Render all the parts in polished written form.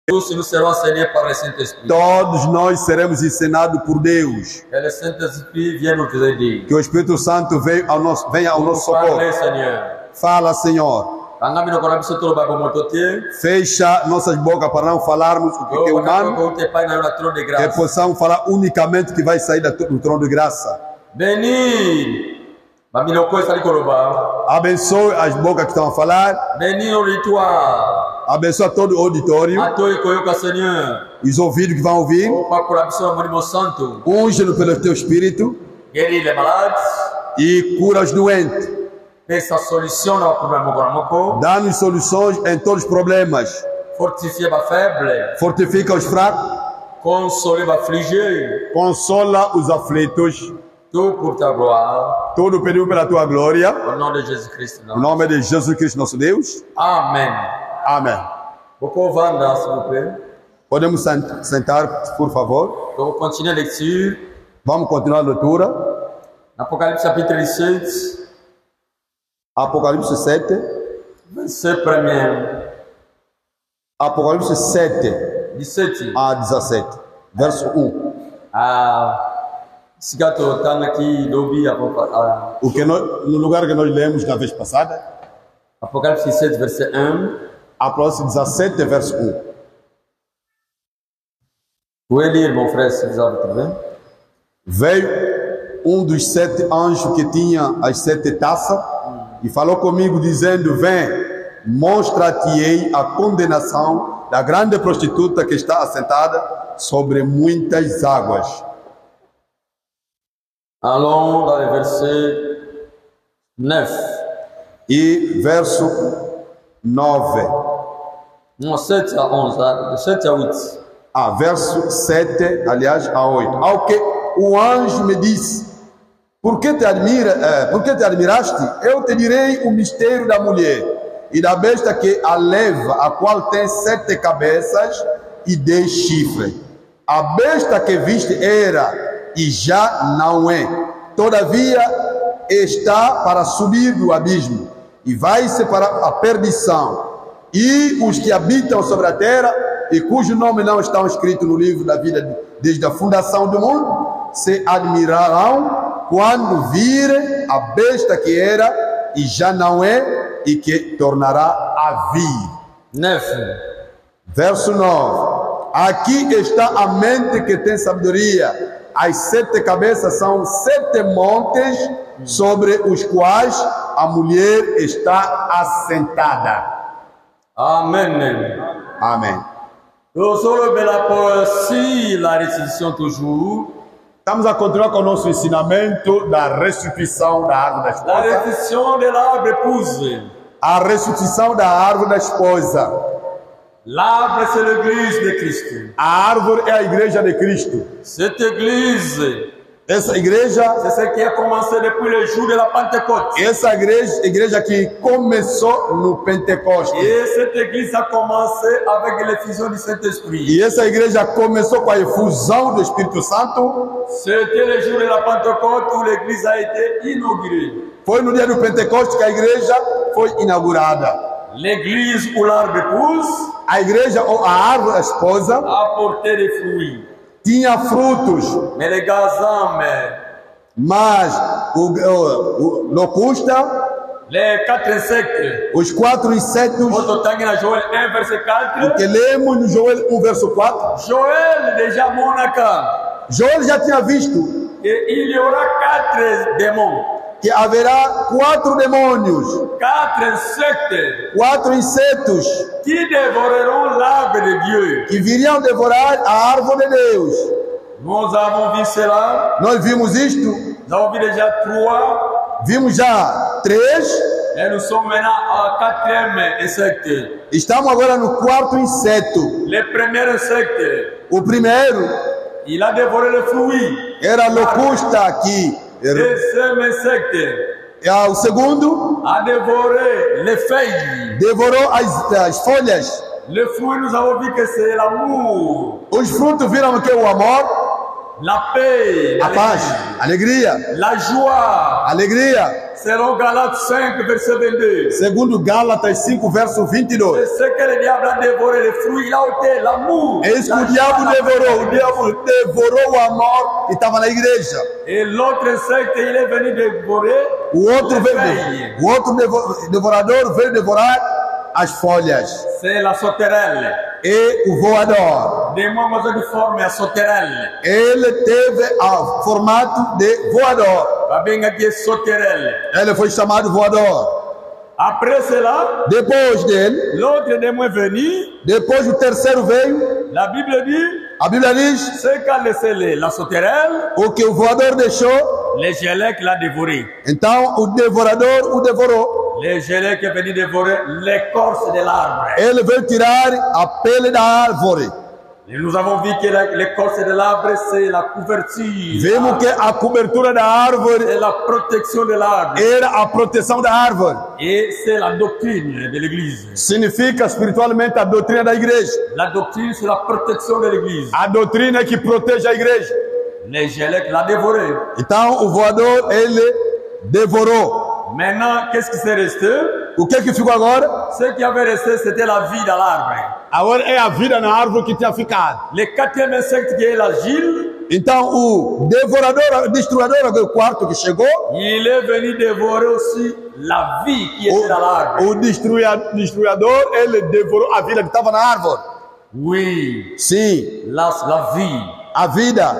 Tous nous serons enseignés par le Saint-Esprit. Todos nós seremos ensinados por Deus. Que le Saint-Esprit vienne nous aider. Que o Espírito Santo venha ao nosso socorro. Parlez, Seigneur. Fala, Senhor. Fecha nossas bocas para não falarmos o que é humano. Que possamos falar unicamente o que vai sair do trono de graça. Benir. Abençoe as bocas que estão a falar. Benir o ritual. Abençoa todo o auditório. Os ouvidos que vão ouvir. Unge-no pelo teu espírito. E cura os doentes. Dá-nos soluções em todos os problemas. Fortifica os fracos. Consola os aflitos. Tudo pedido pela tua glória. Em nome de Jesus Cristo, nosso Deus. Amém. Amém. Podemos sentar, por favor. Vamos continuar a leitura. Apocalipse capítulo 7. Apocalipse 7. Verset 1. Apocalipse 7. 17 a 17. Verso 1. O que no lugar que nós lemos na vez passada. Apocalipse 7, verset 1. Apocalipse 17, verso 1. Pouvez lire, mon frère, si vous avez trouvé. Veio um dos 7 anjos que tinha as 7 taças e falou comigo dizendo: vem, mostra-te-ei a condenação da grande prostituta que está assentada sobre muitas águas. Allons dans le verset 9. E verso 9. Non, 7 à 11, 7 à 8. Verso 7, aliás, a 8. Ao que o anjo me disse: por que te admiraste? Eu te direi o mistério da mulher e da besta que a leva, a qual tem 7 cabeças e 10 chifres. A besta que viste era e já não é. Todavia está para subir do abismo e vai-se para a perdição. E os que habitam sobre a terra e cujo nome não está escrito no livro da vida desde a fundação do mundo, se admirarão quando virem a besta que era e já não é e que tornará a vir. 9. Verso 9. Aqui está a mente que tem sabedoria. As 7 cabeças são 7 montes sobre os quais a mulher está assentada. Amen. Amém. La restitution toujours. Estamos a continuar com o nosso ensinamento da restituição da árvore da esposa. La restitution de l'arbre épouse. A restituição da árvore da esposa. L'arbre, c'est l'église de Cristo. A árvore é a igreja de Cristo. Cette église, essa igreja, c'est ce qui a commencé depuis le jour de la Pentecôte. Essa igreja que começou no Pentecostes. Et cette église a commencé avec l'effusion du Saint-Esprit. E essa igreja começou com a efusão do Espírito Santo. C'était le jour de la Pentecôte où l'église a été inaugurée. Foi no dia do Pentecostes que a igreja foi inaugurada. L'église où l'arbre épouse, a igreja ou a árvore da esposa, apportait des fruits. Tinha frutos. Mais les gazans, mas o locusta, les 4 insectes, os 4 insetos, Joël 1, verset 4, que lemos no Joel 1, verso 4. Joël déjà monaka. Joel já tinha visto que il y aura 4 démons. Que haverá 4 demônios, 4 insetos que devorarão l'arbre de Dieu, que viriam devorar a árvore de Deus. Nós avons vu cela. Nós vimos isto. Nous avons vu déjà 3. Vimos já 3. Et nous sommes maintenant au 4e insecte. Estamos agora no 4º inseto. Le premier insecte. O primeiro, il a dévoré le fruit. Era a locusta aqui. Deuxième insecte. O segundo a dévoré les feuilles. Devorou as folhas. Le fruit, nous avons vu que c'est l'amour. Os frutos viram que o amor, la paix, a paz, alegria, la joie, alegria. Selon Galates 5, verset 22. Segundo Gálatas 5, verso 22. C'est ce que le diable a dévoré, les fruits, il a ôté l'amour. É isso que la o diabo joie, la devorou. O paix. diabo devorou o amor e estava na igreja. Et l'autre insecte, il est venu dévorer O outro, les veio, feuilles. o outro devorador veio devorar as folhas. C'est la sauterelle. E o voador, Démon oiseau de forme à sauterelle. ele teve o formato de voador. Babenga qui est sauterelle. Ele foi chamado voador. Après cela, Depois dele, l'autre démon est venu. depois o terceiro veio. La Bible dit, A Bíblia diz: ce qu'a laissé la sauterelle, o que o voador deixou, les gélèques l'a dévoré. então o devorador o devorou. Les gélèques est venu dévorer l'écorce de l'arbre. Ele veio tirar a pele da árvore. Et nous avons vu que l'écorce de l'arbre, c'est la couverture. Vimos que a cobertura da árvore C'est la protection de l'arbre. era a proteção da árvore. Et c'est la doctrine de l'église. Significa espiritualmente a doutrina da igreja. La doctrine, c'est la protection de l'église. A doutrina que protege a igreja. Les gélèques l'ont dévoré. Então o voador ele devorou. Maintenant, qu'est-ce qui s'est resté? O que ficou agora? Ce qui avait resté, c'était la vie dans l'arbre. Agora é a vida na árvore que tinha ficado. Le quatrième insecte qui est l'agile, Então o devorador, o destruidor, o quarto que chegou, il est venu dévorer aussi la vie qui était dans l'arbre. o destruidor, ele devorou a vida que estava na árvore. Oui, Sim, la vie a vida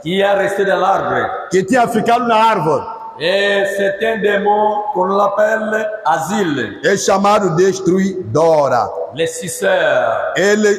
qui est restée dans l'arbre. que tinha ficado na árvore Et c'est un démon qu'on appelle asile, é chamado destruidora. les suceurs, Ele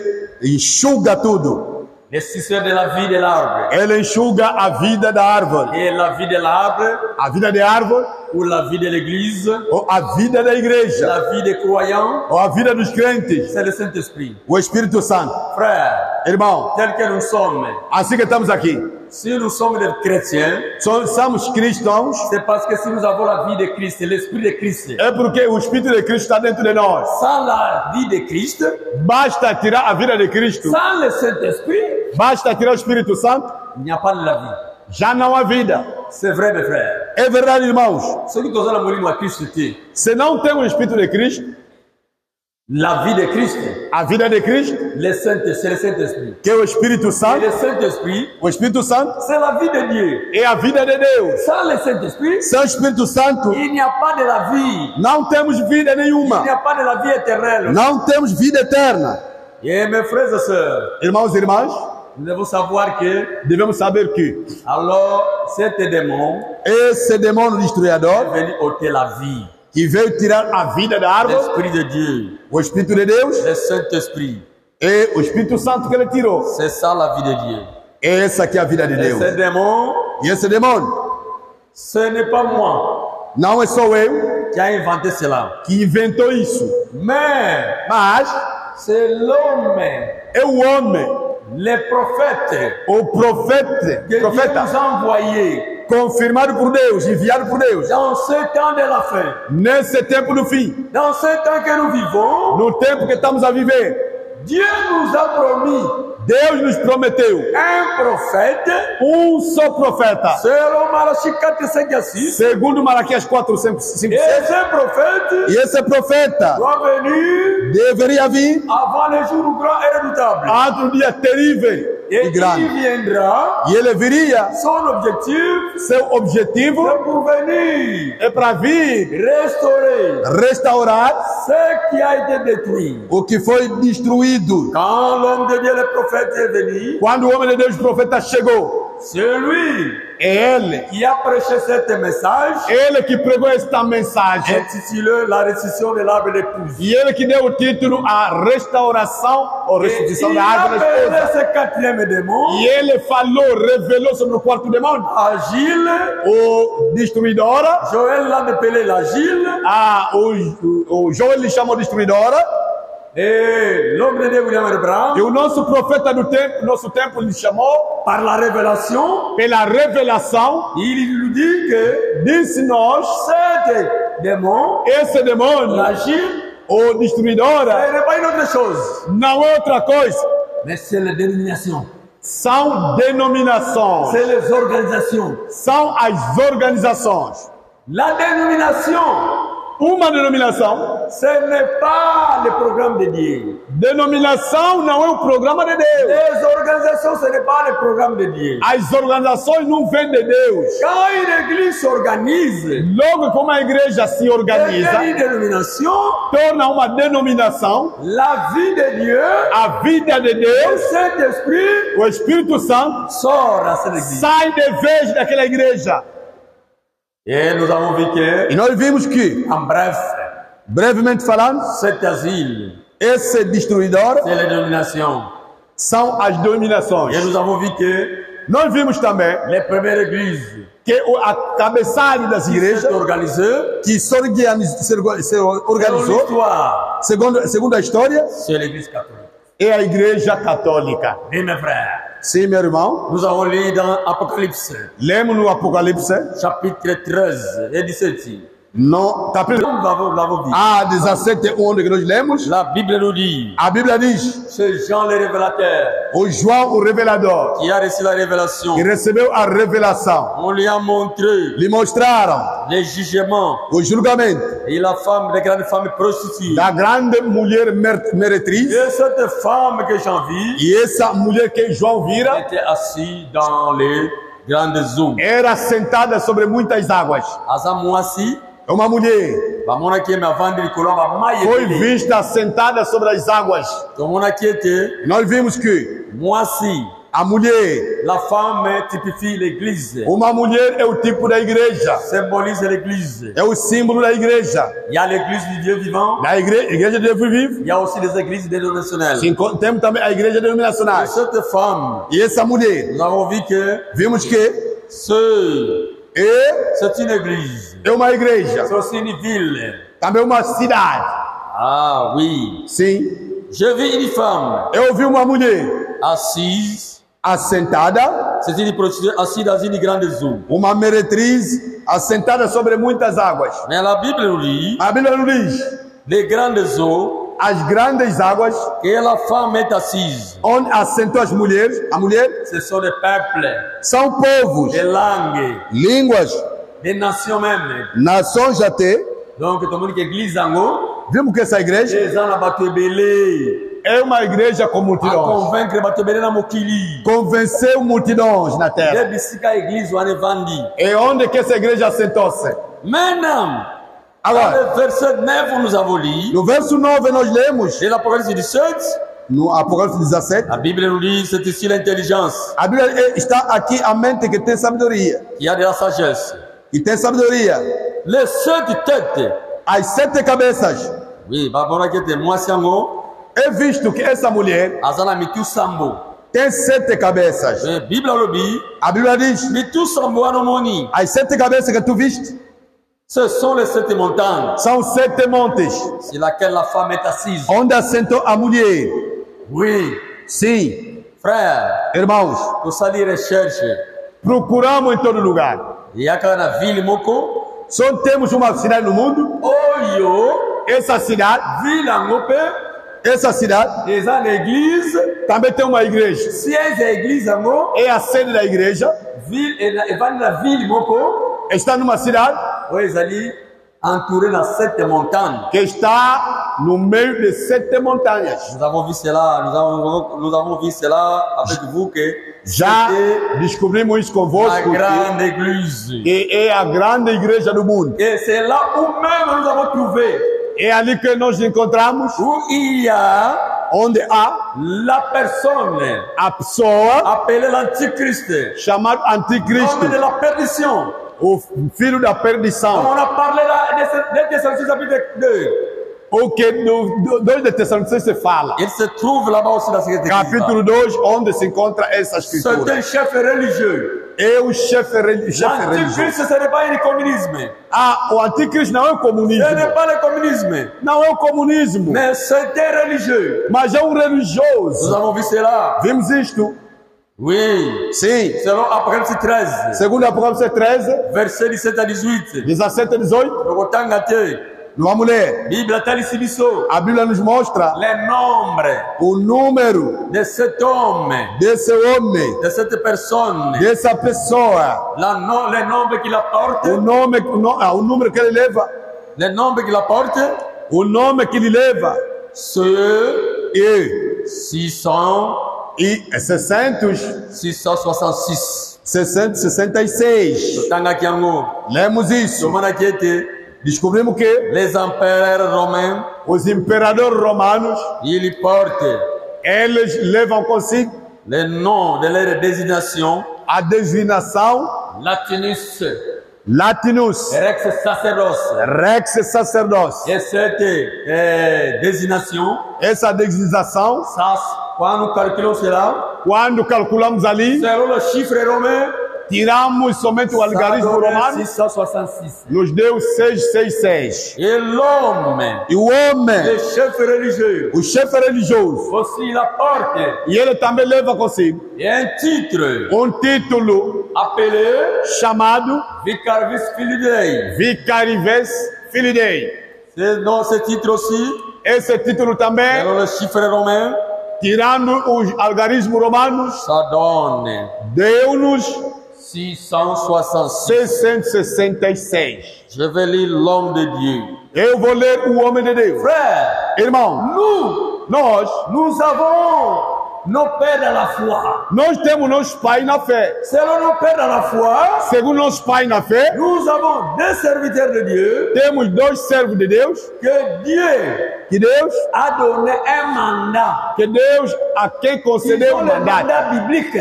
enxuga tudo. les suceurs de la vie de l'arbre. Ele enxuga a vida da árvore. Et la vie de l'arbre, A vida de árvore ou la vie de l'église, ou a vida da igreja. la vie des croyants, Ou a vida dos crentes. c'est le Saint-Esprit. O Espírito Santo. Frère, Irmão, tel que nous sommes, assim que estamos aqui. si nous sommes des chrétiens, Somos cristãos. c'est parce que si nous avons la vie de Christ, l'Esprit de Christ, É porque o Espírito de Cristo está dentro de nós. sans la vie de Christ, Basta tirar a vida de Cristo. sans le Saint-Esprit, Basta tirar o Espírito Santo. il n'y a pas de la vie. Já não há vida. C'est vrai, mes frères. É verdade, irmãos. Celui qui a mourir à Christ, Se não tem o Espírito de Cristo, la vie de Christ, a vida de Cristo, c'est le Saint-Esprit. que é o Espírito Et Santo, le Saint-Esprit, o Espírito Santo c'est la vie de Dieu. é a vida de Deus. Sans le Saint-Esprit, Sem o Espírito Santo, il n'y a pas de la vie. não temos vida Il n'y nenhuma. a pas de la vie éternelle. Não temos vida eterna. Et mes frères et sœurs, Irmãos e irmãs, nous devons savoir que, devemos saber que alors, cet démon esse demônio destruidor est venu ôter la vie. que veio tirar a vida da árvore, L'Esprit de Dieu, o Espírito de Deus, le Saint-Esprit, é o Espírito Santo que ele tirou. c'est ça la vie de Dieu. Essa aqui é a vida de Et Deus. ce démon, E esse demônio ce n'est pas moi não é só eu qui ai inventé cela, que inventou isso, mais mas c'est l'homme, é o homem, les prophètes o profeta, que Dieu nous a envoyés confirmado por Deus, enviado por Deus, dans ce temps de la fin, nesse tempo do fim, dans ce temps que nous vivons. no tempo que estamos a viver. Dieu nous a promis Deus nos prometeu un prophète, só profeta, selon Malachie 4, 5 à 6. segundo Malaquias 4, 5, 5 Et 6. ce prophète E esse profeta doit venir deveria vir avant le jour grand et redoutable. antes do dia terrível Et e grande. il viendra, E ele viria, son objectif, seu objetivo c'est pour venir é para vir restaurer restaurar ce qui a été détruit. o que foi destruído. Quand l'homme de Dieu, le prophète, est venu, Quando o homem de Deus, o profeta, chegou, c'est lui é ele, qui a prêché ce message ele que pregou esta mensagem, intitulé La restitution de l'arbre d'épouse. e ele que deu o título A Restauração ou Et Restituição il da Árvore da appelait Esposa. ce quatrième démon E ele falou, revelou sobre o quarto demônio, Agile. o destruidora, Joël l'a appelé l'Agile. o Joel lhe chamou destruidora, Et l'homme de Dieu, William e Abraham, o nosso profeta do tempo, nosso tempo lhe chamou par la révélation, pela revelação, il nous dit que disse-nos, cet démon, esse demônio, l'Agile, o destruidora, ce n'est pas une autre chose, não é outra coisa, mais c'est la dénomination, são denominações, c'est les organisations. são as organizações. La dénomination, Uma denominação. ce n'est pas le programme de Dieu. Denominação não é o programa de Deus. Les organisations, ce n'est pas le programme de Dieu. As organizações não vêm de Deus. Quand une église s'organise, Logo como a igreja se organiza, devient une dénomination, torna uma denominação, la vie de Dieu, a vida de le Deus, Saint-Esprit o Espírito Santo, sort à cette église. sai de vez daquela igreja. Et nous avons vu que, E nós vimos que, en bref, brevemente falando, cet asile, esse destruidor c'est la dénomination. São as denominações. Et nous avons vu que Nós vimos também les premières églises que a cabeçalho das qui igrejas, sont organisées, que se selon organizou, l'histoire, segundo a história, c'est l'église catholique. é a igreja católica. Et mes frères, sim, meu irmão, nous avons lu dans Apocalypse, Lemos no Apocalipse, chapitre 13 et 17. no capítulo Nous l'avons vu. 17, onde que nós lemos, La Bible nous dit, a Bíblia diz, c'est Jean le révélateur o João, o revelador, qui a reçu la révélation. que recebeu a revelação, On lui a montré lhe mostraram les jugements o julgamento et la femme, les grandes femmes prostituées. da grande mulher meretriz, Et cette femme que j'en vis e essa mulher que João vira était assise dans les grandes eaux. era sentada sobre muitas águas. Asa moisi, é uma mulher, bamona qui me vendre le colon, Foi vista sentada sobre as águas. Tomona qui était nós vimos que moisi. a mulher, La femme typifie l'église, Uma mulher é o tipo da igreja, symbolise l'église. é o símbolo da igreja, Il y a l'église du Dieu vivant, da igreja de Deus vive. il y a aussi des églises dénominationnelles. Temos também a igreja Et denominacional. cette femme, e essa mulher, nous avons vu que vimos que c'est une église, É uma igreja, c'est aussi une ville. também uma cidade. Ah oui, sim, je vis une femme Eu vi uma mulher assise, assentada, c'est une prostituée assise dans une grande eau. uma meretriz assentada sobre muitas águas. Mais la Bible nous dit, A Bíblia nos diz: les grandes eaux, as grandes águas, que la femme est assise. Onde assentou as mulheres, a mulher, Ce sont des peuples, são povos, des langues, línguas, des nations même. nações até. Donc, tout le monde qui église en haut, Vimos que essa igreja les gens là-bas te belé, é uma igreja com à multidões. convaincre battre belé dans Mokili. convenceu multidões na terra. Des bisika église ou en évangile. É onde que essa igreja sentou-se. Maintenant, dans Agora, le verset 9, nous avons lu, no verso 9 nós lemos, de l'Apocalypse 17, no Apocalipse 17, la Bible nous dit, c'est ici l'intelligence, a Bíblia está aqui a mente que tem sabedoria. il y a de la sagesse. E tem sabedoria. Les 7 têtes, As 7 cabeças. oui, babora qui était moi siango, É visto que essa mulher azana mitu sambo. tem 7 cabeças. Mais Bible le dit, A Bíblia diz, mitu sambo anomoni. as 7 cabeças que tu viste Ce sont les 7 montagnes São 7 montes, sur laquelle la femme est assise. onde assentou a mulher. Oui, Sim, frère, irmãos, pour ça les recherches. procuramos em todo lugar. Il y a quand la ville moko, Só temos uma cidade no mundo. oyo, Essa cidade, ville en opé, essa cidade les gens l'église, também tem uma igreja. siège église en haut, É a sede da igreja. ville, et va dans la ville moko, Está numa cidade où ils allaient entourés dans 7 montagnes. que está no meio de 7 montanhas. Nous avons vu cela, nous avons vu cela avec vous que Já c'était descobrimos isso la convosco, grande église. que é a grande igreja do mundo. Et c'est là où même nous avons trouvé É ali que nós encontramos où il y a onde há la personne a pessoa appelée l'Antichrist, chamada Anticristo, l'homme de la perdition. o filho da perdição. On a parlé là de Thessaloniciens chapitre 2. O que do 2 de Tessalonicenses se fala. Il se trouve là-bas aussi dans cette église. Capítulo 2, onde se encontra essa C'est escritura. un chef religieux. É o chefe religioso. L'Antichrist, ce n'est pas le communisme. Ah, o anticristo não é o Ce comunismo. n'est pas le communisme. Não é o comunismo, Mais c'est un religieux. mas é um Nous religioso. avons vu cela. Vimos isto. Oui. sim, Selon Apocalypse 13, Segundo Apocalipse 13, verset 17 à 18. 17 a 18. Rokotanga te. Não vamos ler. Bible tell Sibiso. A Bíblia nos mostra Le nombre o número de cet homme, desse homem, de cette personne, dessa pessoa, le nombre qu'il apporte, o número que ele leva, le nombre qu'il apporte, o nome que ele leva, c'est e 666. 666. Tanga Kiango. Lemos isso. Somana Kiete. Descobrimos que Les empereurs romains, os imperadores romanos, ils portent eles levam consigo le nom de leur désignation, a designação Latinus, Latinus, Rex Sacerdos. Rex Sacerdos. Et cette désignation, Essa designação, ça, quand nous calculons cela, quando calculamos ali, selon le chiffre romain, tiramos somente o ça algarismo donne romano, 666. nos deu 666. Et l'homme, E o homem, le chef religieux, o chefe religioso, aussi il apporte e ele também leva consigo un titre título appelé chamado Vicarius Filidei. Vicarius Filidei. C'est dans ce titre aussi, Esse título também, selon le chiffre romain, tirando os algarismos romanos, ça donne deu-nos 666. 666. Je vais lire l'homme de Dieu. Eu vou ler o homem de Deus. Frère, Irmão, nous avons nos pères dans la foi. nós temos nossos pais na fé. Selon nos pères dans la foi, Segundo nossos pais na fé, nous avons des serviteurs de Dieu temos dois servos de Deus, que Dieu que Deus, a donné un mandat. a quem Ils concedeu ont o le mandato. mandat biblique.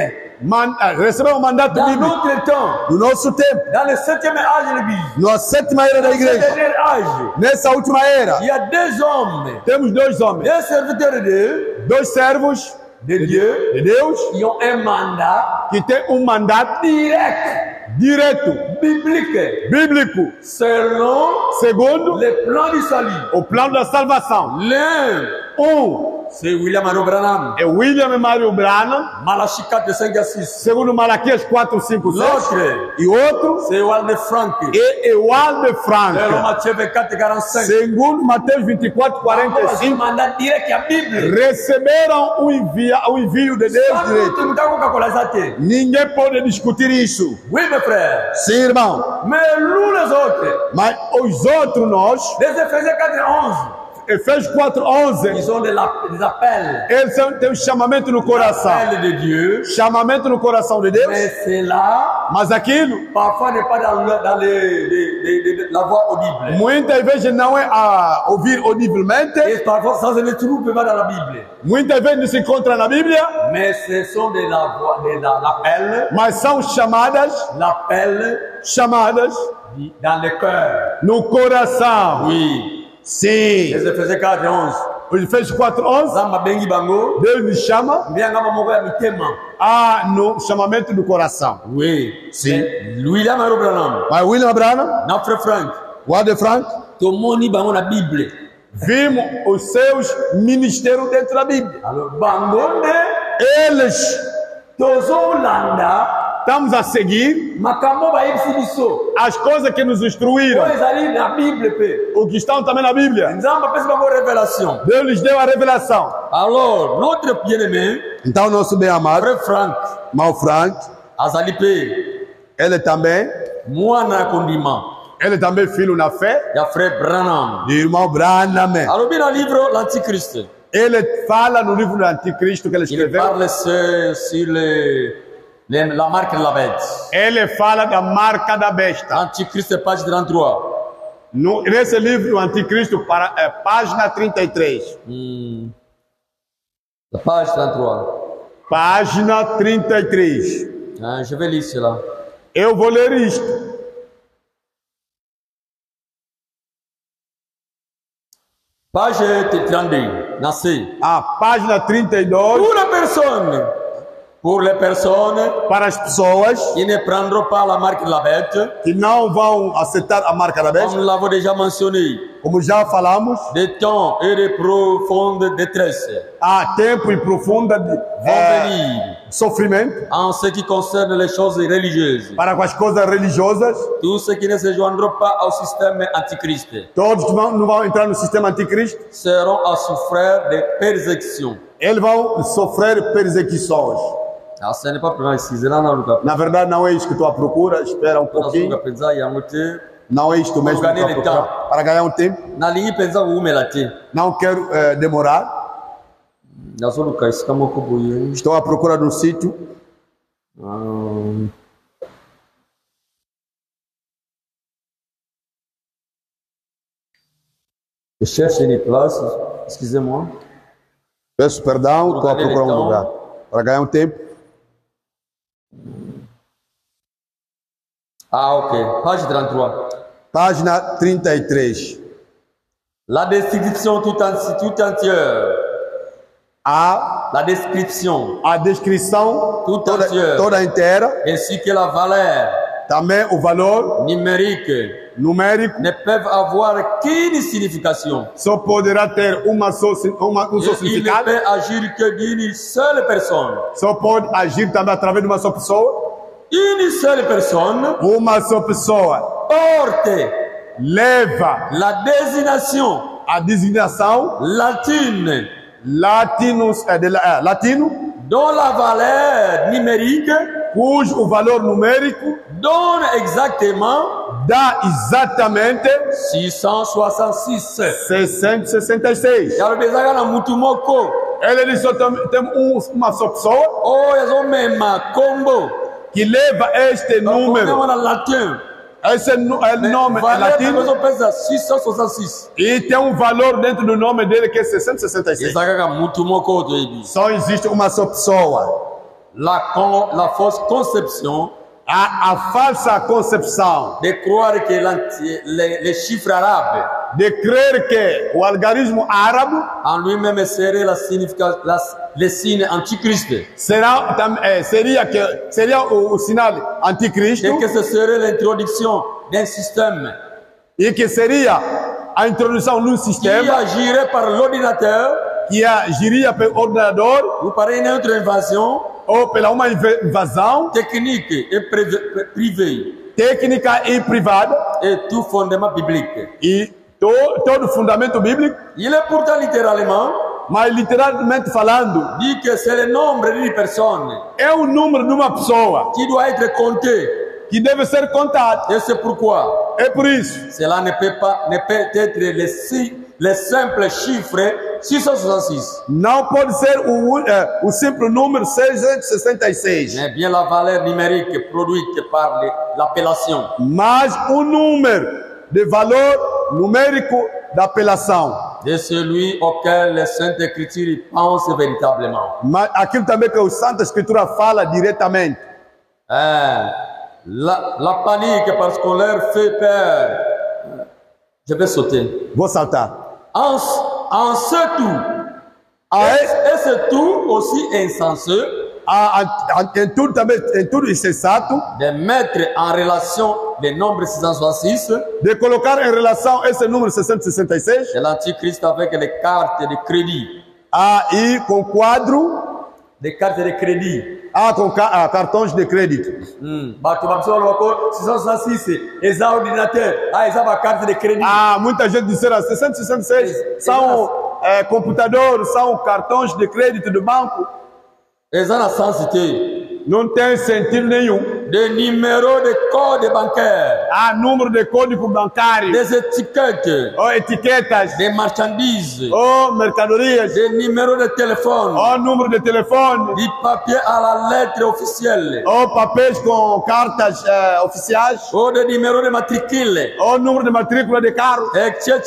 Recebeu o mandato Dans bíblico notre temps, no nosso tempo, dans le 7e âge de l'Église, na sétima era da dans ce igreja. dernier âge, Nessa última era, il y a deux hommes, temos dois homens, des serviteurs de Dieu, dois servos de Dieu, de Deus, qui ont un mandat que tem um mandato direct, direto, biblique, bíblico, selon segundo le plan du salut. o plano da salvação. L'un, c'est William Arrow Branham, É William e Mário Branham, Malachi 4, 5 à 6. segundo Malaquias 4, 5, 6. L'autre, E outro c'est Walter Frank, é Ewald selon Frank, Matthieu 24, 45. segundo Mateus 24, Un 45. mandat direct à Bible. Receberam o envio de Deus Sans direto. doute, nous avons qu'à coller ça, t'es. Ninguém pode discutir isso. Oui, mes frères. Sim, irmão. Mais nous, les autres, Mas os outros, nós, les Éphésiens 4, 11, Efésios 4, 11, ils ont des appels. eles têm um chamamento no coração. Appels de Dieu. Chamamento no coração de Deus. Mais c'est là, Mas aquilo, parfois, n'est pas dans la voix audible. muitas vezes não é a ouvir audivelmente. Et parfois, ça se ne trouve pas dans la Bible. Muitas vezes não se encontra na Bíblia. Mais ce sont l'appel, Mas são chamadas chamadas dans le cœur. no coração. Oui. Sim. Les Éphésiens 4, 11. Os Efésios 4, 11, Zamba bengi bango. Deus nos chama Mbianga moko ya mitema. no chamamento do coração. Oui. Sim. William Arrow Branham. Mas William Branham, Notre Frank. Walter Frank, Tomoni bango na Bible. vimos os seus ministérios dentro da Bíblia. Alors bango ne Eles, tozolanda estamos a seguir makambo bayebisi biso. as coisas que nos instruíram, Oyo ezali na Bible pe. o que estão também na Bíblia. Nzambe apesi bango révélation. Deus lhes deu a revelação. Alors, notre bien-aimé, Então, nosso bem-amado, frère Frank, Mal Frank, azali pe ele também mwana kondima filho na fé, ya frère Branham. de irmão Branham. alobi na livre l'Antichrist. Ele fala no livro do Anticristo que ele Il escreveu. parle sur la marque de la bête. Ele fala da marca da besta. Antichrist, page 33. Nesse livro do Anticristo, página 33. La page 33. Página 33. Je vais lire cela. Eu vou ler isto. Page 32. Nasce. A página 32. Toute personne Pour les personnes para as pessoas qui ne prendront pas la marque de la bête, que não vão aceitar a marca da comme besta, nous l'avons déjà mentionné, como já falamos, des temps et de profondes détresses há tempo e profunda de vont venir sofrimento en ce qui concerne les choses religieuses. para com as coisas religiosas. Tous ceux qui ne se joindront pas au système antichrist Todos que não vão entrar no sistema anticristo, seront à souffrir de persécutions. eles vão sofrer perseguições. Ah, ce n'est pas précisé là dans le cap. Na verdade, não é isso que tu à procura. Espera pouquinho. Não é isto mesmo que tu à procura. Para ganhar tempo. Na linha pensa o melate. Não quero demorar. Estou à procura do sítio. Je cherche une place. Excusez-moi. Peço perdão. Estou à procura de lugar. Para ganhar tempo. Ah, ok. Page 33. Página 33. La description tout entière. A description descrição toda inteira. Ainsi que la valeur. Também o valor numérico ne peuvent avoir qu'une signification. Só poderá ter um só significado. Il ne peut agir que d'une seule personne. Só pode agir também através de uma só pessoa. Une seule personne. Uma só pessoa. Porte. Leva. La désignation. A designação. Latine. Latino. Dont la valeur numérique. Cujo valor numérico. Donne exactement. Dá exatamente 666. 666. Ele só tem uma só pessoa que leva este número. Esse é nome latino. 666. E tem um valor dentro do nome dele que é 666. Só existe uma só pessoa. La fausse conception. A falsa concepção de croire que les chiffres arabes, de crer que o algarismo árabe en lui-même serait le signe antichrist, seria o sinal anticristo, et que ce serait l'introduction d'un système e que seria a introdução de sistema qui agirait par l'ordinateur, que agiria pelo ordenador ou par une autre invasion ou pela uma invasão technique et privée, técnica e privada, et tout fondement biblique. E todo fundamento bíblico. Il est pourtant littéralement, mas literalmente falando, dit que c'est le nombre d'une personne. É o número de uma pessoa qui doit être compté. Que deve ser contado. Et c'est pourquoi. É por isso. Cela ne peut être les simples chiffres 666. Não pode ser o simples número 666. Mais bien la valeur numérique produite par l'appellation. Mas o número de valor numérico da apelação. De celui auquel les Saintes Écritures pensent véritablement. Mas aquilo também que a Santa Escritura fala diretamente. La panique parce qu'on leur fait peur. Je vais sauter. Vou saltar. En ce tout. Et ce tout aussi insensé. Em tudo insensato. De mettre en relation le nombre 666. De colocar em relação esse número 666. De l'antichrist avec les cartes de crédit. E com quadro. De cartes de crédit. Com cartões de crédito. 666, exa ordinateur, exa uma carta de crédito. Muita gente disseram 666 são computadores, são cartões de crédito do banco. Exa na sensité. Não tem sentido nenhum. De numéro de code bancaire. Número de código bancário. Des étiquettes. Etiquetas. De marchandises. Mercadorias. De numéro de téléphone. Número de telefone. De papier à la lettre officielle. Papéis com cartas oficiais. De numéro de matricule. Número de matrícula de carro. Etc.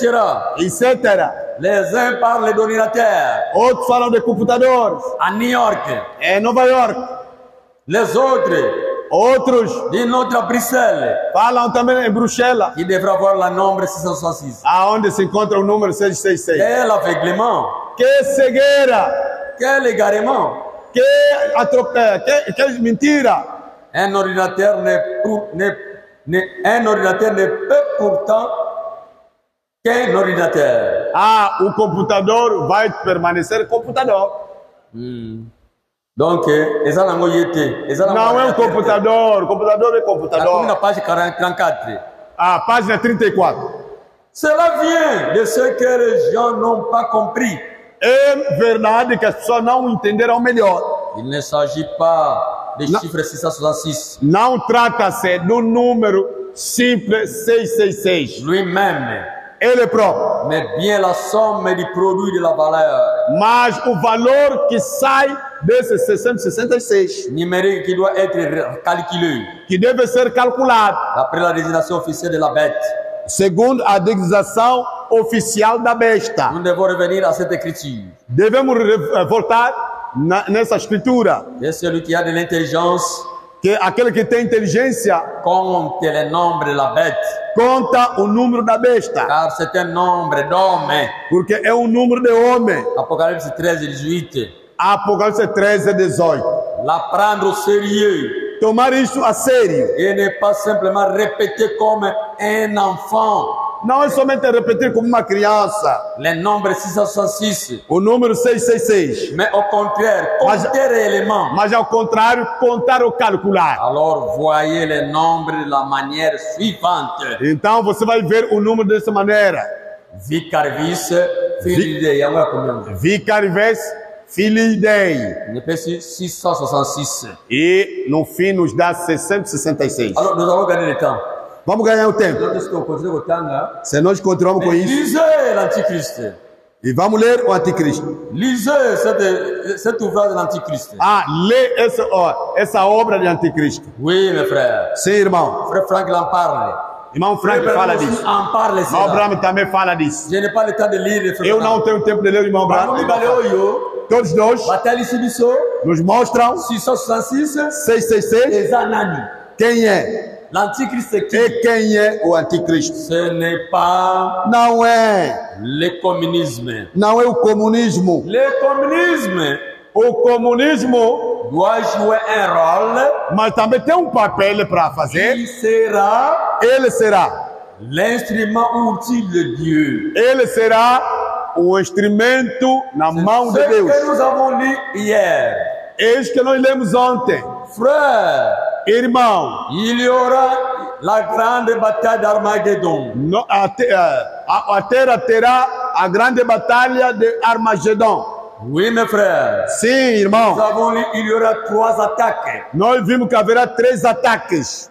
Les uns parlent d'ordinateur. Outros falam de computadores. À New York. Nova York. Les outros de notre Bruxelles falam também em Bruxelas. Qui devrait avoir le nombre 666. Aonde se encontra o número 666. Quel aveuglement. Que cegueira. Quel égarement. que é mentira. Un ordinateur ne peut pourtant qu'un ordinateur. O computador vai permanecer computador. Donc, Não é um computador, computador é computador. Na page 34. Página 34. Cela vient de ce que les gens n'ont pas compris. É verdade que as pessoas não entenderam melhor. Il ne s'agit pas des chiffres 666. Não trata-se do número simples 666. Lui-même. Ele próprio. Mais bien la somme du produit de la valeur. Mas o valor que sai desse 666. Numérique qui doit être calculé. Que deve ser calculado. D'après la désignation officielle de la bête. Segundo a designação oficial da besta. Nous devons revenir à cette écriture. Devemos voltar nessa escritura. Et celui qui a de l'intelligence, que aquele que tem inteligência, compte le nombre de la bête. Conta o número da besta. Car c'est un nombre d'hommes. Porque é um número de homem. Apocalipse 13, 18. Apocalipse 13, 18. La prendre au sérieux. Tomar isso a sério. Et ne pas simplement répéter comme un enfant. Não é somente repetir como uma criança. Le nombre 666. O número 666. Mais au contraire, compter réellement. Mas ao contrário, contar ou calcular. Alors voyez le nombre de la manière suivante. Então você vai ver o número dessa maneira. Vicarvis Filidei. Vicarvis Filidei. Ne peut 666. E no fim nos dá 666. Alors nous allons gagner le temps. Vamos ganhar o tempo. Se nós continuamos com isso. Lisez l'Antichrist. E vamos ler o Anticristo. Lisez cette ouvrage de l'Antichrist. Lê essa obra de Anticristo. Oui, meu frère. Sim, irmão. Frère Frank en parle. Irmão Frank fala disso. Irmão Bram também fala disso. Je n'ai pas le temps de lire. Eu não tenho tempo de ler o irmão Bram. Todos nós nos mostram 666. Quem é? L'Antichrist é quem? E quem é o Anticristo? Ce n'est pas. Não é. Le communisme. Não é o comunismo. Le communisme. O comunismo doit jouer un rôle. Mas também tem um papel para fazer. Ele será l'instrument utile de Dieu. Ele será o instrumento na mão de Deus. Que nous avons lu hier. Eis que nós lemos ontem. Frère, irmão, il y aura la grande bataille d'Armageddon. A terra terá a grande batalha de Armagedon. Oui, mes frères. Sim, irmão. Nous avons lu, il y aura 3 attaques. Nós vimos que haverá 3 ataques.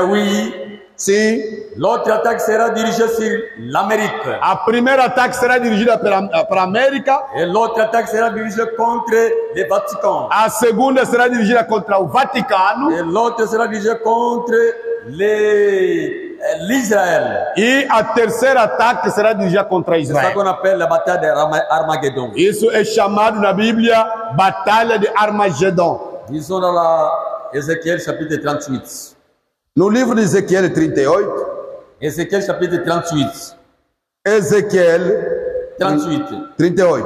Oui. Sim. L'autre attaque sera dirigée sur l'Amérique. A primeira ataque será dirigida para a América. Et l'autre attaque sera dirigée contre le Vatican. A segunda será dirigida contra o Vaticano. Et l'autre sera dirigée contre l'Israël. E a terceira ataque será dirigida contra Israel. C'est ça qu'on appelle la bataille d'Armageddon. Isso é chamado na Bíblia Batalha de Armagedon. Disons dans la Ézéchiel chapitre 38. No livro de Ezequiel 38. Ézéchiel chapitre 38. Ezequiel 38.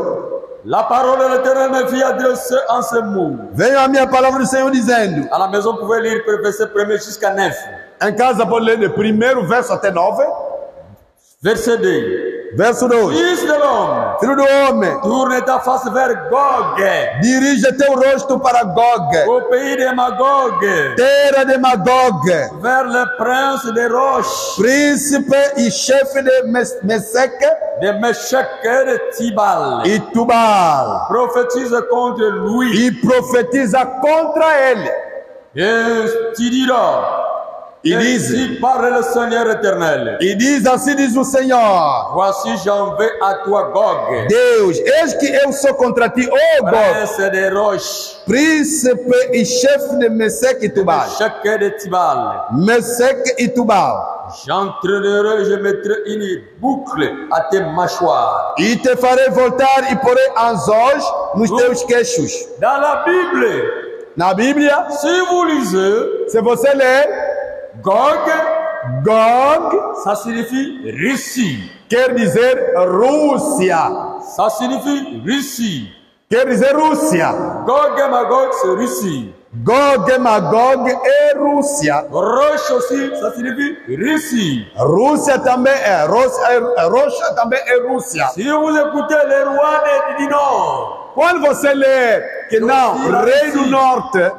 La parole de l'Éternel me fit adresser en ce mot. Veio a minha palavra do Senhor dizendo. À la maison, vous pouvez lire le verset 1 jusqu'à 9. Em casa pode ler do primeiro verso até 9. Verset 2. Verso 2. Fils de l'homme, filho do homem, tourne ta face vers Gog. Dirige teu rosto para Gog. Au pays de Magog. Terra de Magog. Vers le prince des roches. Príncipe e chefe de Mesec. De Meshech et de Tubal. E Tubal. Prophétise contre lui. E profetiza contra ele. Et tu diras. E diz, parle le Seigneur éternel. E diz, assim diz o Senhor. Voici j'envoie à toi Gog. Deus, eis que eu sou contra ti, ó Gog. Prince des roches. Príncipe e chefe de Mesec e Tubal. Meshech et de Tubal. Mesec e Tubal. J'entraînerai, je mettrai une boucle à tes mâchoires. E te farei voltar e porei anzóis nos teus queixos. Dans la Bible. Na Bíblia, se vous lisez, se você ler, Gog, ça signifie Russie. Quer dizer Rússia. Ça signifie Russie. Quer dizer Rússia. Gog et Magog, c'est Russie. Gog et Magog et Rússia. Roche aussi, ça signifie Russie. Rússia também é. Rocha também é Rússia. Si vous écoutez les rois du Nord, Quando você lê que não, Rei do Norte,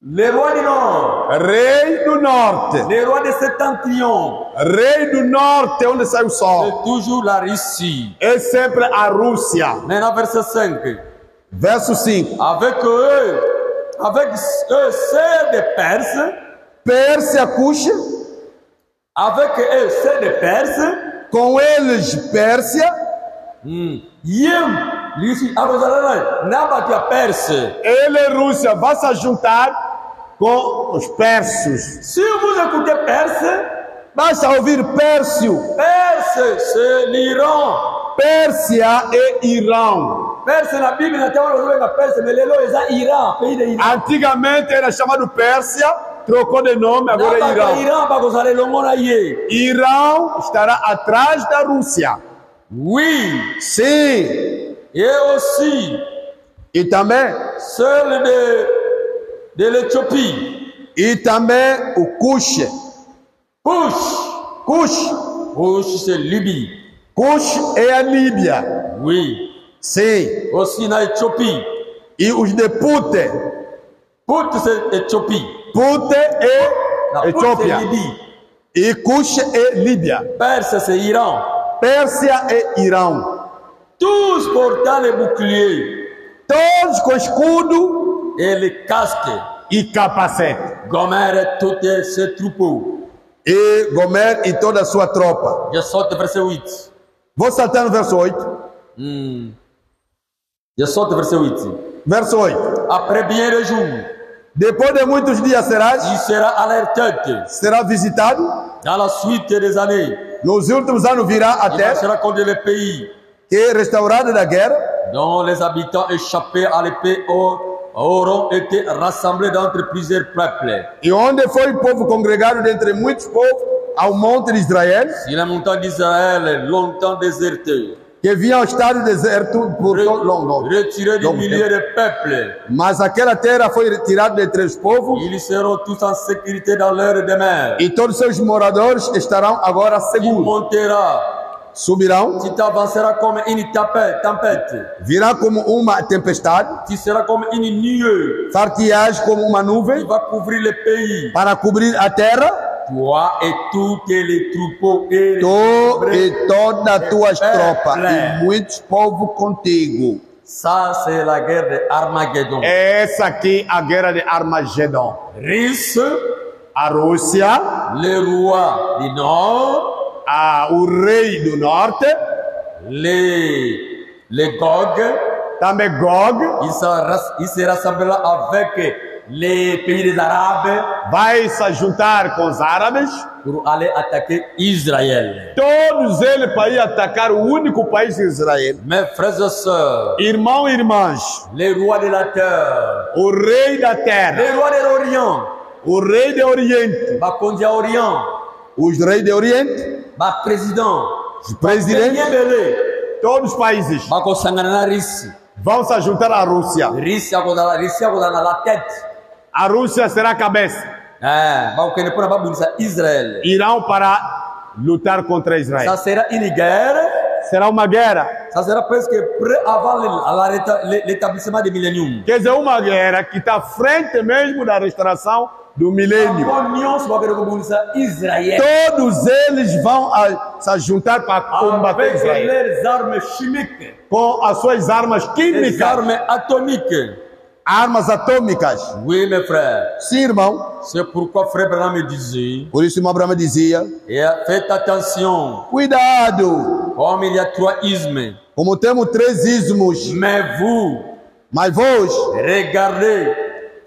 les rois du Nord, Rei do Norte, les rois de Septentrion, Rei do Norte, onde sai o sol, c'est toujours la Russie. é sempre a Rússia. Maintenant, verset 5. Verso 5. Avec eux, c'est des Perses, Pérsia, Cuxa, avec eux, c'est des Perses, com eles Pérsia, Yem, lui aussi, Nabat a Perse. ele Rússia vai se juntar com os persos. Si vous écoutez Perse, Basta ouvir Pérsio. Perse, c'est l'Iran. Pérsia e Irão. Perse na Bíblia, até hoje na Perse, mas ele é Irã, país de Irã. Antigamente era chamado Pérsia, trocou de nome, agora é Irão. Irã, para gozar longo na Ie. Irão estará atrás da Rússia. Oui, Sim. et aussi E também, celle de l'Éthiopie. e também o Cush. Cush. Cush, c'est Libye. Cush é a Líbia. Oui, Sim. aussi na Éthiopie. E os de Pute. Put, c'est Éthiopie. Pute La é Put, c'est Etiópia. Libye. E Cush é Líbia. Perse, c'est Iran. Pérsia é Irão. Tous portant les boucliers Todos com escudo et les casques. e capacete. Gomer et tous ses troupeaux. E Gomer e toda a sua tropa. Je saute verset 8. Vou saltar no verso 8. Je saute verset 8. Verso 8. Après bien des jours, Depois de muitos dias il sera à leur tête. será visitado. Dans la suite des années, Nos últimos anos virá a il terra marchera contre les pays que é restaurada da guerra, dont les habitants échappés à l'épée auront été rassemblés d'entre plusieurs peuples. e onde foi o povo congregado dentre muitos povos ao monte de Israel, Si les montagnes d'Israël, longtemps désertées, que vinham ao estado deserto por tão longo. retirés du milieu des peuples, Mas aquela terra foi retirada dentre os povos ils seront tous en sécurité dans leur demeure. e todos seus moradores estarão agora Il seguros. montera, Subirão, tu t'avanceras comme une tempête, virá como uma tempestade, tu seras comme une nuée far-te-ás como uma qui nuvem va couvrir le pays. para cobrir a terra, Toi et toutes les troupeaux et les tu e todas as tuas peuples. tropas e muitos povos contigo. Ça, c'est la guerre de Armageddon. Essa aqui é a guerra de Armagedon. Russe, A Rússia, le roi du Nord, o rei do norte, les Gog, também Gog, il se rassemblera avec les pays des Arabes vai se juntar com os árabes, pour aller attaquer Israël. todos eles para ir atacar o único país de Israel. Mes frères et sœurs, Irmãos e irmãs, les rois de la terre, o rei da terra, les rois de l'Orient, o rei do Oriente, ma condia Orient, os reis do Oriente, ma président, os presidentes, bien belé, todos os países ma consangana Russie. vão se juntar à Rússia. Russie a la tête. A Rússia será a cabeça. Israël. Irão para lutar contra Israel. Ça sera une guerre. Será uma guerra. Ça sera presque près avant l'établissement du millénium. Quer dizer, uma guerra que está à frente mesmo da restauração do milênio. Israël. Todos eles vão se juntar para combater Avec Israel. leurs armes chimiques, Com as suas armas les químicas, armes atomiques. armas atômicas. Oui, mes frères. Sim, irmão. C'est pourquoi frère Branham me disait, Por isso, irmão Abraão dizia: faites attention, cuidado, comme il y a 3 ismes. como temos 3 ismos, Mais vous, mas vós, regardez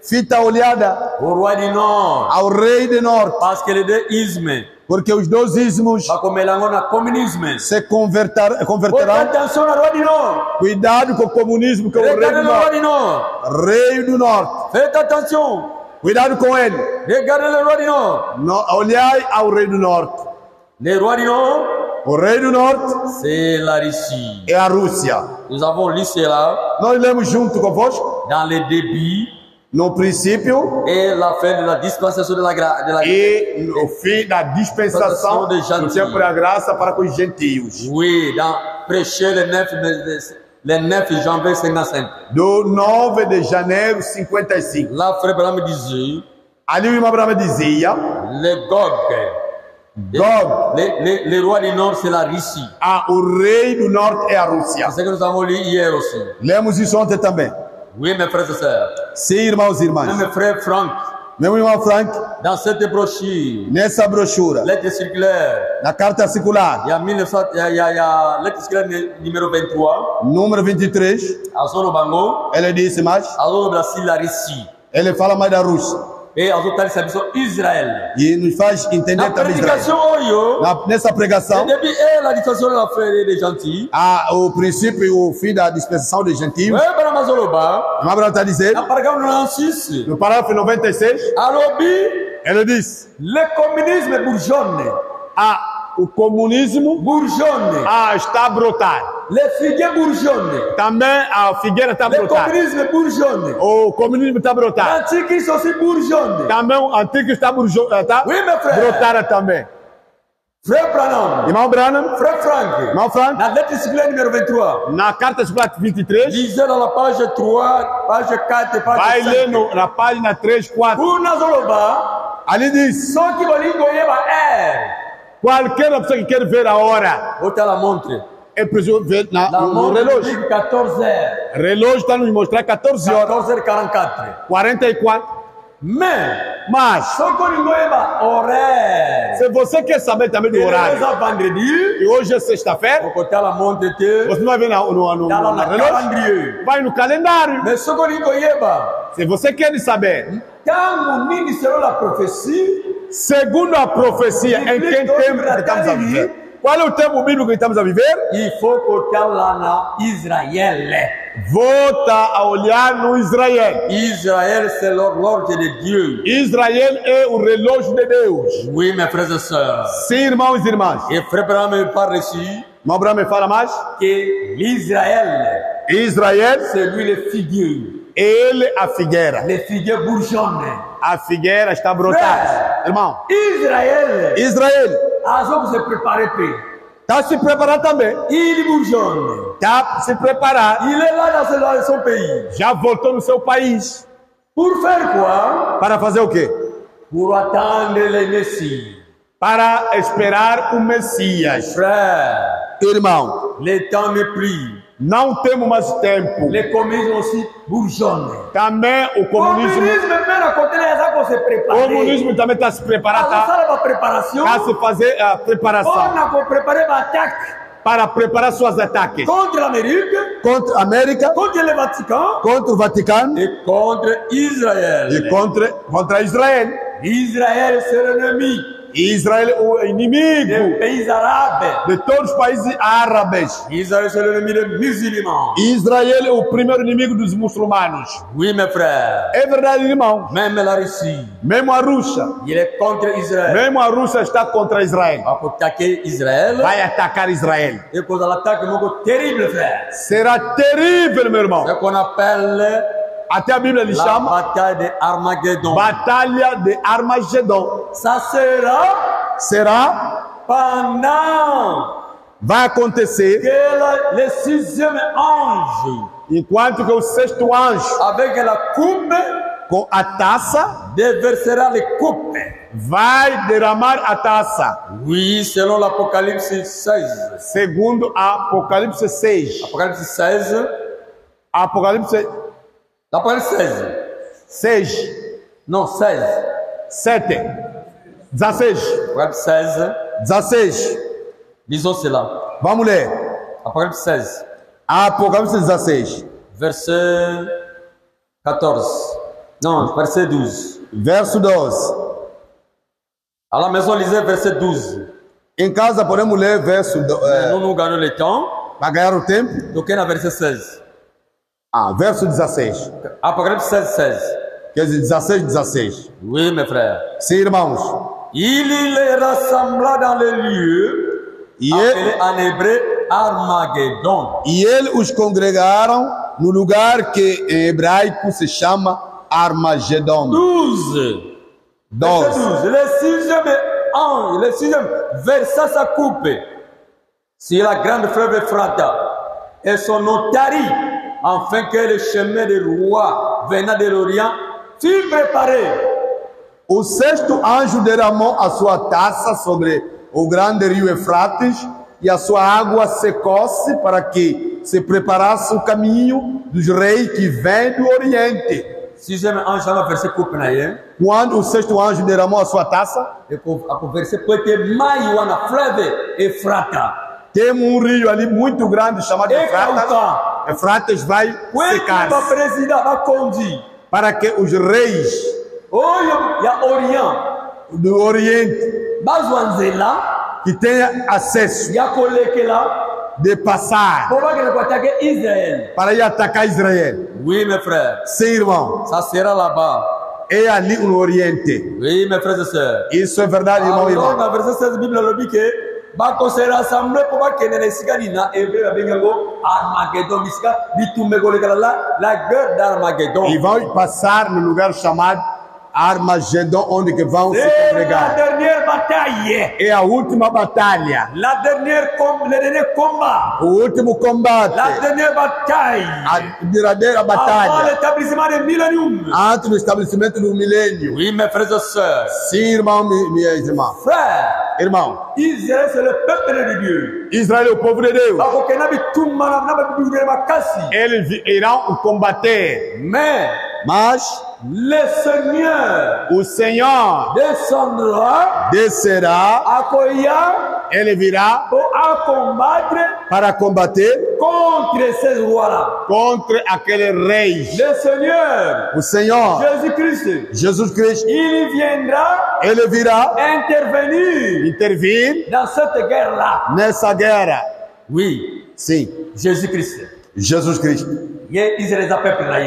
fita olhada au roi du Nord, ao rei do norte, parce que les 2 ismes, porque os 2 ismos comme le communisme. se Faites converterão. attention au roi du Nord. Cuidado com o comunismo, que é o rei Regardez do le roi norte. du Nord. Rei do norte. Faites attention. Cuidado com ele. Regardez le roi du Nord. Olhai ao rei do norte. Le roi du Nord, O rei do norte c'est la Russie. é a Rússia. Nous avons lu cela Nós lemos junto convosco dans le début no princípio et la fin de la dispensation de la grâce. e no fim da dispensação do tempo da graça para com os gentios. Oui, dans prêcher le 9 janvier 55. Do 9 de janeiro 55. Là, frère Branham disait, Ali o irmão Abraão dizia, le Gog, le roi du Nord, c'est la Russie. o rei do norte é a Rússia. C'est ce que nous avons lu hier aussi. Lemos isso ontem também. Oui, mes frères et sœurs. Sim, irmãos e irmãs. Même frère Franck, Meu irmão Frank, dans cette brochure, nessa brochura, lettre circulaire, na carta circular, il y a lettre circulaire numéro 23, número 23, Azono Bango, ele disse mais, Azono Brasil, la Russie. ele fala mais da Rússia. Et Azono Tali Sabiso, Israël. E nos faz entender La também prédication, Israel. Nessa pregação, le début est la dispensation de la frère des gentils. o princípio e o fim da dispensação dos gentios. Oui, Madame Azoloba, O irmão Abraão está dizendo, dans le paragraphe 96, no parágrafo 96, Alobi, ele diz, le communisme bourgeonne. o comunismo Bourgeonne. está a brotar. Les figues bourgeonne. Também a figueira está a Le brotar. communisme bourgeonne. O comunismo está a brotar. L'antichrist aussi bourgeonne. Também o antigo está a Oui, mes frères. brotar também. Frère Branham. Irmão Branham, Frère Franck. irmão Frank, La lettre circulaire numéro 23. na carta circular 23, Lisez dans la page 3, page 4 et vai page ler 5. na página 3, 4. Pour Nazoloba, Ali diz, ceux qui veulent goyeba qualquer pessoa que quer ver a hora, Ôtez la montre. é preciso ver La no montre relógio. dit 14 heures. O relógio está nos mostrar 14 horas, 14h44. 44. Mais, Mas, ceux qui goyeba horaire. se você quer saber também do Et horário, les vendredi, e hoje é sexta-feira, côté la montre était você não vai ver no dans le relógio, calendrier. vai no calendário. Mais ceux qui goyeba, Se você quer saber, quand nous selon la prophétie, segundo a profecia, em que tempo que estamos a viver? Qual é o tempo bíblico que estamos a viver? il faut que là na Israël. Volta a olhar no Israel. Israël, c'est l'ordre de Dieu. Israel é o relógio de Deus. Oui, mes frères et sœurs. Sim, irmãos e irmãs. Et frère Branham me parle ici Irmão Abraão me fala mais. que l'Israël, Israel, c'est lui le figuier. ele a figueira. Les figuiers bourgeonnent. A figueira está brotada. Irmão, Israël, Israel a se préparer. está se preparando também. Il bourgeonne. Está se preparando. Il est là dans son pays. Já voltou no seu país. Pour faire quoi? Para fazer o quê? Pour attendre le Messie. Para esperar o Messias. Frère, Irmão, le temps me prie. não temos mais tempo. Les communistes aussi bourgeonnent. Também o comunismo. même à côté là, ça qu'on se O prépare. comunismo também está se preparando. Ça, la préparation. Para se fazer a preparação. On a préparé l'attaque para preparar suas ataques contre l'Amérique, contra a América, contre le Vatican contra o Vaticano et contre Israël. e contra Israel. Israël, c'est l'ennemi Israel é o inimigo des pays arabes. de todos os países árabes. Israël, c'est l'ennemi des musulmans. Israel é o primeiro inimigo dos muçulmanos. Oui, mes frères. É verdade, irmão. Même la Russie, Mesmo a Rússia, il est contre Israël. mesmo a Rússia está contra Israel. On va attaquer Israël. Vai atacar Israel. Et cause de l'attaque, c'est terrible, frère. Será terrível, meu irmão. Ce qu'on appelle Até a Bíblia lhe la chama bataille de Armageddon. Batalha de Armagedon. Ça Será, pendant vai acontecer que le sixième ange, enquanto que o sexto anjo avec la coupe, com a taça déversera les coupes. vai derramar a taça. Oui, selon l'Apocalypse 16. Segundo Apocalipse 6. Apocalypse 16. Apocalipse L'Apocalypse 16. 6. Non, 16. 7. 16. Apocalypse 16. 16. Lisons cela. Vamos ler. Apocalypse 16. Apocalipse 16. Verset 14. Non, verset 12. Verso 12. À la maison, lisez verset 12. Em casa podemos ler verso Nous gagnons le temps. para ganhar o tempo. Donc, on a verset 16. Verso 16. Apocalypse 16, 16. Quer dizer, 16, 16. Oui, mes frères. Sim, irmãos. Il les rassembla dans les lieux appelé en hébreu Armageddon. E eles os congregaram no lugar que em hebraico se chama Armagedon. 12. 12. Le sixième verset sa coupe sur la grande fleuve Euphrate et son nom tarit, afin que le chemin des rois venant de l'Orient fût préparé. O sexto anjo derramou a sua taça sobre o grande rio Eufrates e a sua água secou-se para que se preparasse o caminho dos reis que vêm do Oriente. Sixième ange dans le verset coupe naie. Quando o sexto anjo derramou a sua taça, E a verset peut être maio na fleuve Euphrate. temos rio ali muito grande chamado Eufrates. Eufrates vai secar-se président va conduire. para que os reis Oh, ya Orient. do Oriente Bazwanzela, que tenham acesso ya kolekela. de passar Pour que le attaquer Israël. para ir atacar Israel. Oui, mes frères. Sim, irmão, Ça sera là-bas. é ali no Oriente. Oui, mes frères et sœurs. Isso é verdade, irmão e Alors, irmã. dans le verset 16 de la Bible, le dit que bako se rassembler pour que ne sigani na hébreu abengo Armageddon bisika bitumbe kolekala la guerre d'Armageddon. E vão passar no lugar chamado Armagedon, onde que vão se C'est la congregar. dernière bataille. É a última batalha, Le dernier combat. o último combate, La dernière bataille. a verdadeira Avant batalha, l'établissement du millénium. antes do estabelecimento do milênio. Oui, mes frères et sœurs. Sim, irmão, minhas irmãs. Frères, Irmão, Israël c'est le peuple de Dieu. Israel é o povo de Deus. Bako kenabi tumana na ba bibure makasi. Eles irão combater, Mais mas le Seigneur o Senhor descendra descerá, akoya ele virá pour combattre para combater contre ces rois-là. contra aqueles reis. Le Seigneur O Senhor, Jésus-Christ, Jesus Cristo, il viendra ele virá intervenir intervir dans cette guerre-là. nessa guerra. Oui, Sim, Jésus-Christ. Jesus Cristo. Israël a peuple là.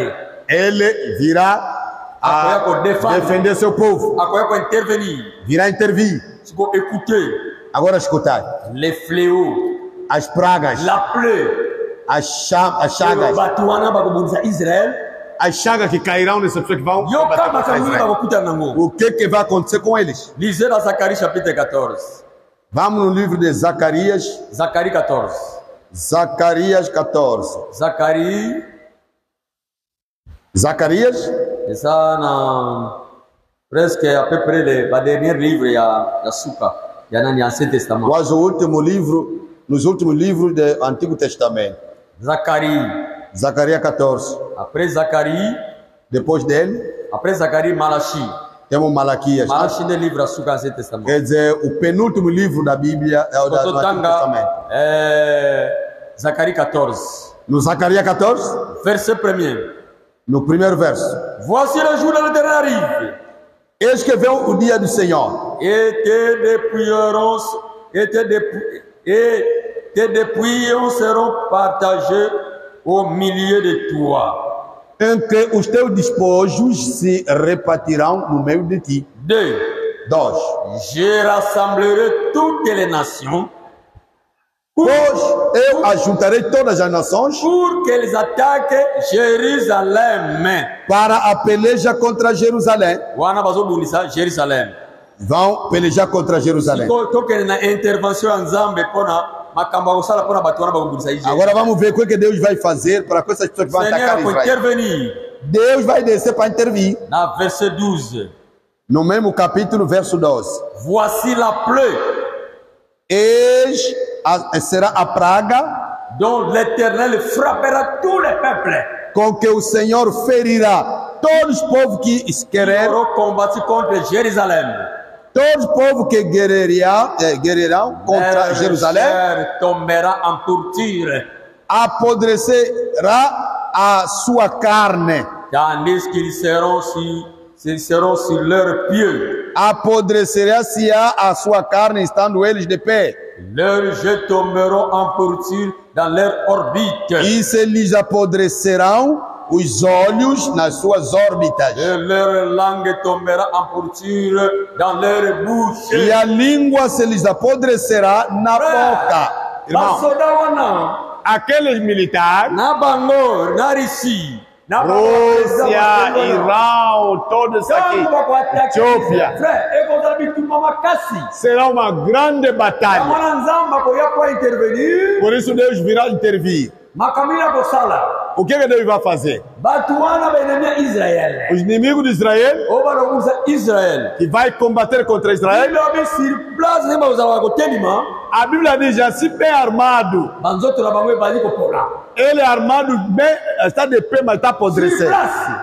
Ele virá a defender seu povo, Akoya ko intervenir. virá intervir. Tu peux écouter Agora escutar, les fléaux, as pragas, la plaie, as chagas, batuana bakubunza Israël. as chagas que cairão nessas pessoas que vão Yo combater kama contra kamuni Israel. bakuta nango. O que vai acontecer com eles? Lisez dans Zacharie chapitre 14. Vamos no livro de Zacarias, Zacharie 14. Zacarias 14. Zacarias, Et ça, presque à peu près le dernier livre, il y a Souka. Il y a un Ancien Testament. quase o último livro, nos últimos livros do Antigo Testamento. Zacharie. Zacarias 14. Après Zacharie, Depois dele, Malachie. temos Malaquias. Malachie é livro a Souka Ancien Testament. Quer dizer, o penúltimo livro da Bíblia é o do Antigo Testamento. Zacharie 14. No Zacarias 14, Verset 1er. no primeiro verso. Voici le jour de l'Éternel arrive. Eis que vem o dia do Senhor. Et tes dépouillons seront partagés au milieu de toi. Em que os teus despojos se repartirão no meio de ti. 2. 2. Je rassemblerai toutes les nations Pois eu ajuntarei todas as nações pour qu'elles attaquent Jérusalem. para a peleja contra Jerusalém. Wana bazobundisa Jérusalem. Vão pelejar contra Jerusalém. Tokene na intervention ya Nzambe pona makambo ya kosala pona bato wana bakobundisa Israel. Agora vamos ver o que Deus vai fazer para com essas pessoas que vão Seigneur atacar pour Israel. intervenir. Deus vai descer para intervir. Na verset 12. No mesmo capítulo, verso 12. Voici la plaie Eis será a praga dont l'Éternel frappera tous les peuples. com que o Senhor ferirá todos os povos que querem, Pour combattre contre Jérusalem. todos os povos que guerrearão contra Jerusalém, chair tombera en pourture, apodrecerá a sua carne, tandis qu'ils seront sur leurs pieds. apodrecerá-se a sua carne estando eles de pé, Leurs jets tomberont en pourture dans leur orbite. e se lhes apodrecerão os olhos nas suas órbitas. Et leur langue tombera en pourriture dans leur bouche. E a língua se lhes apodrecerá na boca. Irmão, Basodawana, Aqueles militares, na Bangor, na Russie, na Rússia, Irã, todos aqui, Etiópia, frère, et qu'on a mis tout le monde à casser. será uma grande batalha. Intervenir, Por isso Deus virá intervir. Makamina Bosala, O que Deus vai fazer? Batuana Benamia Israël, Os inimigos de Israel, Obarosa Israël, que vai combater contra Israel, il a mis sur place, mais vous avez côté Lima, a Bíblia diz assim, bem armado. Banzoto la Bangwe Baliko Pola. Ele é armado, bem, está de pé, mas está Sur apodrecendo. place,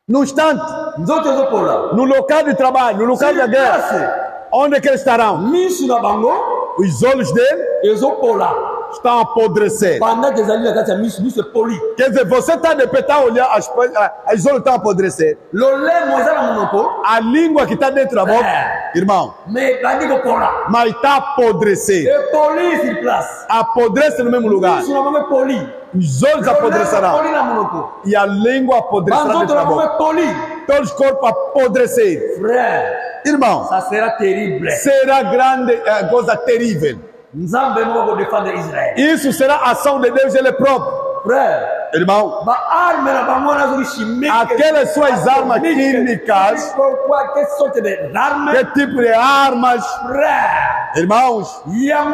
No instante, Nzoto Zopola, no local de trabalho, no local da guerra, onde é que eles estarão? Misu na Bango, Os olhos dele Ezopola. estão a apodrecer. Pendant que les alliés de Misu poli. Quer dizer, você está de pé, está olhando, os olhos estão a apodrecer. Le lait, moi, ça, mon oncle, A língua que está dentro da boca, irmão, mais Baliko Pola. mas está a apodrecer. Et poli sur place. Apodrece no mesmo lugar. Misu na Bango poli. Os olhos apodrecerão. Poli na mon oncle. E a língua apodrecerá Banzoto dentro la da boca. Bango poli. Todos os corpos apodrecer. Frère, Irmão, ça sera terrible. será grande, coisa terrível. Nzambe mo défendre Israël. Isso será a ação de Deus, ele próprio. Frère, Irmão, ba arme na bango na zuri chimique. aquelas suas armas químicas, Pourquoi que sorte de armes? que tipo de armas, Frère, irmãos,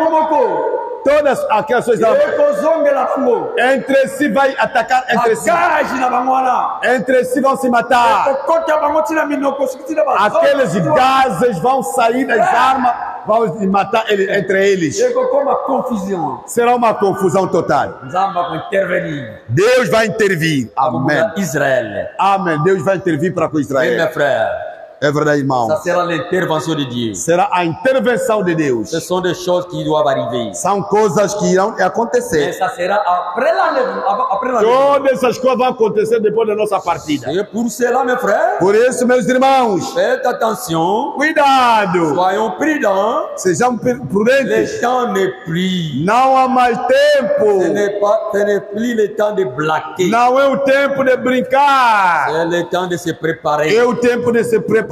Yamomoko. todas aquelas suas armas, Ekozonge la bango. entre si vai atacar entre si. Bagage na bango na. Entre si vão se matar. Kokota bango tina minoko sikitira ba. Aqueles gases vão sair das armas, vão matar entre eles. Eko como confusão. Será uma confusão total. Nzambe va intervenir. Deus vai intervir. Amém. Israël. Amém. Deus vai intervir para com Oui, Israel. mes frères. É verdade, irmão. Ça sera l'intervention de Dieu. Será a intervenção de Deus. Ce sont des choses qui doivent arriver. São coisas que irão Mais acontecer. ça sera après l'enlèvement. Après l'enlèvement. Todas essas coisas vão acontecer depois da nossa partida. Et pour cela, mes frères, Por isso, meus irmãos, faites attention. Cuidado! Soyons prudents. sejam prudentes. Le temps n'est plus. Não há mais tempo. Ce n'est plus le temps de blaguer. Não é o tempo de brincar. C'est le temps de se préparer. É o tempo de se preparar.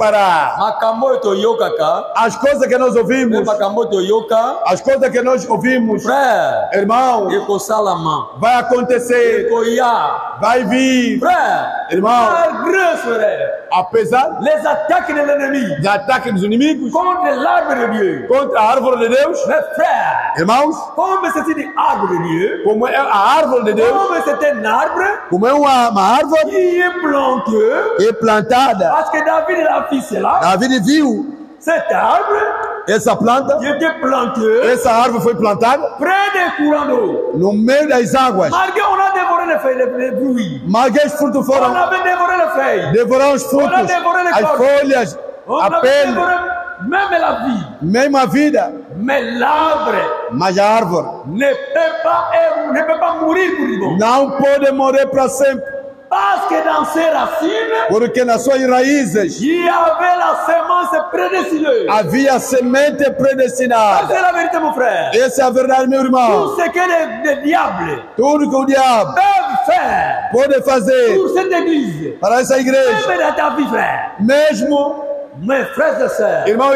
Makambo to yokaka. As coisas que nós ouvimos, Makambo to yoka. as coisas que nós ouvimos, Frère, irmão, eko salama. vai acontecer, Eko ya. vai vir. Frère, Irmão, malgré frère, apesar les attaques de l'ennemi dos ataques dos inimigos contre l'arbre de Dieu. contra a árvore de Deus, Mes frères, irmãos, comme c'est un arbre de Dieu, como é a árvore de Deus, comme c'est un arbre Como é uma árvore qui est planté, é plantada, parce que David a vu cela, Davi viu cet arbre essa planta, qui était planté essa árvore foi plantada près des courants d'eau. no meio das águas. Malgré on a dévoré les feuilles, les bruits. Mas os frutos On foram avait dévoré les feuilles. devorar os frutos, as folhas, On a avait pele, dévoré même la vie. mesmo a vida. Mais l'arbre Mas a árvore ne peut pas mourir pour le bon. não pode morrer para sempre, Parce que dans ses racines, porque nas suas raízes il y avait la semence prédestinée. havia semente Ça, predestinada. c'est la vérité, mon frère. Essa é a verdade, meu irmão. Tout ce que les diables Tudo que o diabo peuvent faire pode fazer pour cette église, para essa igreja, même dans ta vie, frère, mesmo, mes frères et sœurs, irmão,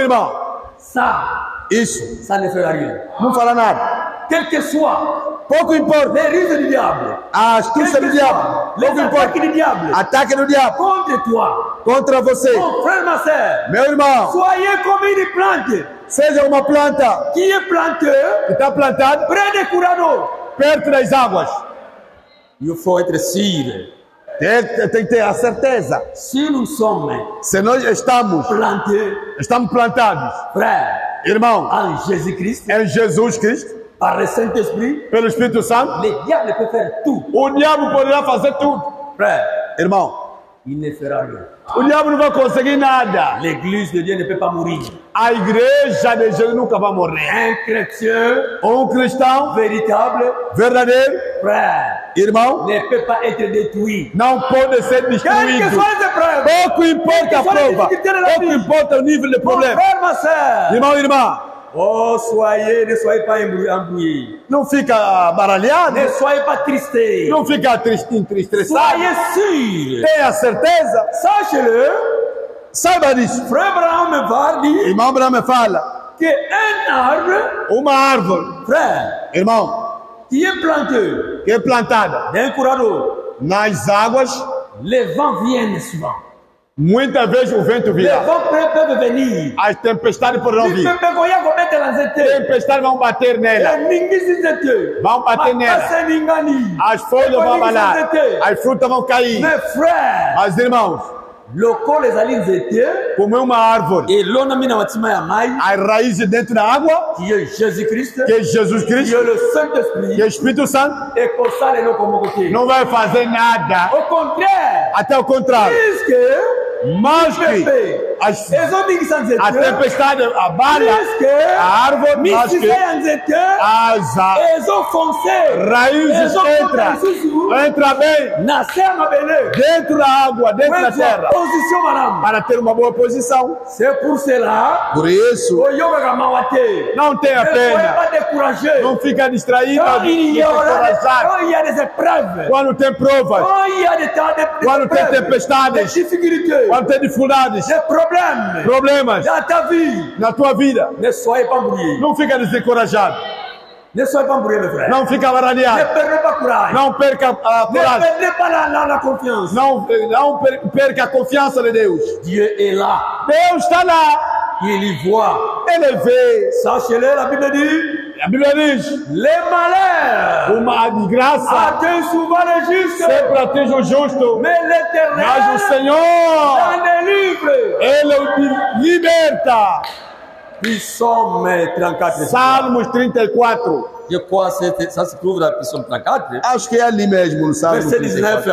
isso ça ne fera rien. não fala nada. Quel que soit Pouco importa. les ruses du diable, A quel astúcia que do diabo, soit les pouco attaques importa. du diable Ataque do diabo contre toi, contra você, mon frère, ma sœur, meu irmão. soyez comme une plante Seja uma planta qui est plantée que está plantado près des courants d'eau. perto das águas. Il faut être sûr. Tem que ter a certeza. Si nous sommes se nós estamos plantados, frères irmão, en Jésus-Christ, em Jesus Cristo, par le Saint-Esprit, pelo Espírito Santo, le diable peut faire tout. o diabo poderá fazer tudo. Frère, irmão, il ne fera rien. O diabo não vai conseguir nada. L'église de Dieu ne peut pas mourir. A igreja de Jesus nunca vai morrer. Un chrétien Cristão véritable, verdadeiro, frère, irmão, ne peut pas être détruit. não pode ser Quelles que destruído. soient les épreuves, Pouco importa a prova, pouco importa o nível de mon problema. frère, ma sœur, Irmão e irmã, Oh, ne soyez pas embrouillés. Não fica baralhado. Ne soyez pas tristés. Não fica entristecido. Soyez sûrs. Tenha certeza. Sachez-le. Saiba disso. Frère Abraham va dire Irmão Abraão fala. que un arbre, Uma árvore, frère, irmão, qui est planté que é plantada d'un courant d'eau, nas águas, les vents viennent souvent. muitas vezes o vento Les virá. vents peuvent venir. As tempestades poderão Tu vir. peux pas goyer comme mettre dans cette Tempestades vão bater nela. Vão bater nela. As folhas vão abalar. As frutas vão cair. Mes frères, Mas irmãos, locaux les alines étaient, como é uma árvore, et l'on a mis dans la maille, as raízes dentro da água, qui est Jésus-Christ, que é Jesus qui est Cristo, le que é Saint-Esprit, o Espírito Santo, et comme ça, les noms comme côté. não vai fazer nada. Au contraire, Até o contrário. puisque Mas que as, ils ont mis que ça en a étaient, tempestade abala puisque a árvore, mas mis que ça en étaient, as ils ont foncé, raízes entra bem nascer ma belle. dentro da água, dentro da terra, Position, madame. para ter uma boa posição. C'est pour cela, Por isso, Não tenha ne soyez pena, pas découragés. não fica distraído, Quand il y aura descorajado. quand il y a des épreuves, Quando tem provas, quand il y a des temps de quando tem des tempestades, difficultés, quando tem dificuldades, des problèmes problemas dans ta vie, na tua vida, ne soyez pas brouillés. não fica desencorajado, Ne soyez pas brouillés, mes frères. não fica Ne baralhado, perdez pas courage. não perca a Ne coragem, perdez pas la confiance. não perca a confiança de Deus. Dieu est là. Deus está lá, Il y voit. Ele vê. Sachez-le, la Bible dit, A Bíblia diz, les malheurs uma desgraça atteignent souvent les justes, sempre atinge o justo, mais mas o l'Éternel Senhor, en délivre. Ele o liberta. Psaume 34. Salmos 34. Je crois que ça se trouve dans Psaume 34. acho que é ali mesmo, no Salmo Verset 19 34.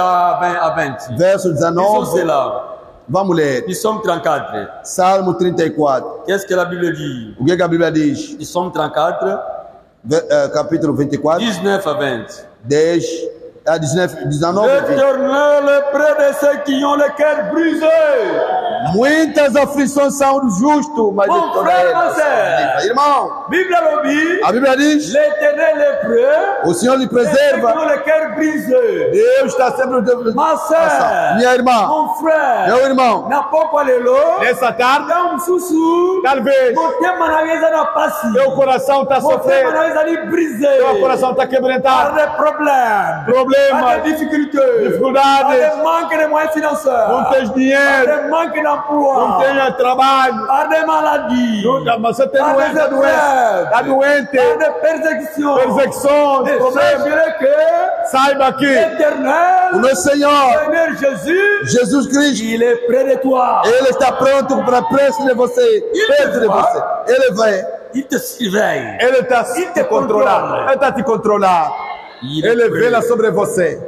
à 20. Verso Psaume 19. c'est là. Vamos ler. Psaume 34. Salmo 34. Qu'est-ce que la Bible dit? O que que a Bíblia diz? Psaume 34, Capítulo 24, 19 à 20. 10 a 19, 19 e 20. L'Éternel est près de ceux qui ont le cœur brisé. Muitas aflições são do justo, mas Mon de toda frère, ela ma sœur. Irmão, Bible lobby. a Bíblia diz, L'Éternel est près o Senhor lhe de ceux qui preserva. ont le cœur brisé. Deus está sempre Ma sœur, Minha irmã, mon frère, meu irmão, n'a pas quoi le lot. Nessa tarde, Dá susu. talvez Montei manaveza na passe. teu coração está Montei sofrendo, manaveza ali brisé. teu coração está Par quebrantado, des problèmes. Par problemas, des difficultés. Par dificuldades, des manques de moyens financiers. não tens Par dinheiro, des manques não d'emploi. tens trabalho, Par des maladies. você tem Par des doença, está épreuves. doente, Par des persécutions. perseguições, Et problemas. sachez que Saiba que l'Éternel, o meu Senhor, Seigneur Jésus, Jesus Cristo, il est près de toi. Ele está pronto para preço de você, perto de você. Ele vem. Il te surveille. Ele está Ele te te controlando, controla. ele está te controlando, Il est ele près. vela sobre você.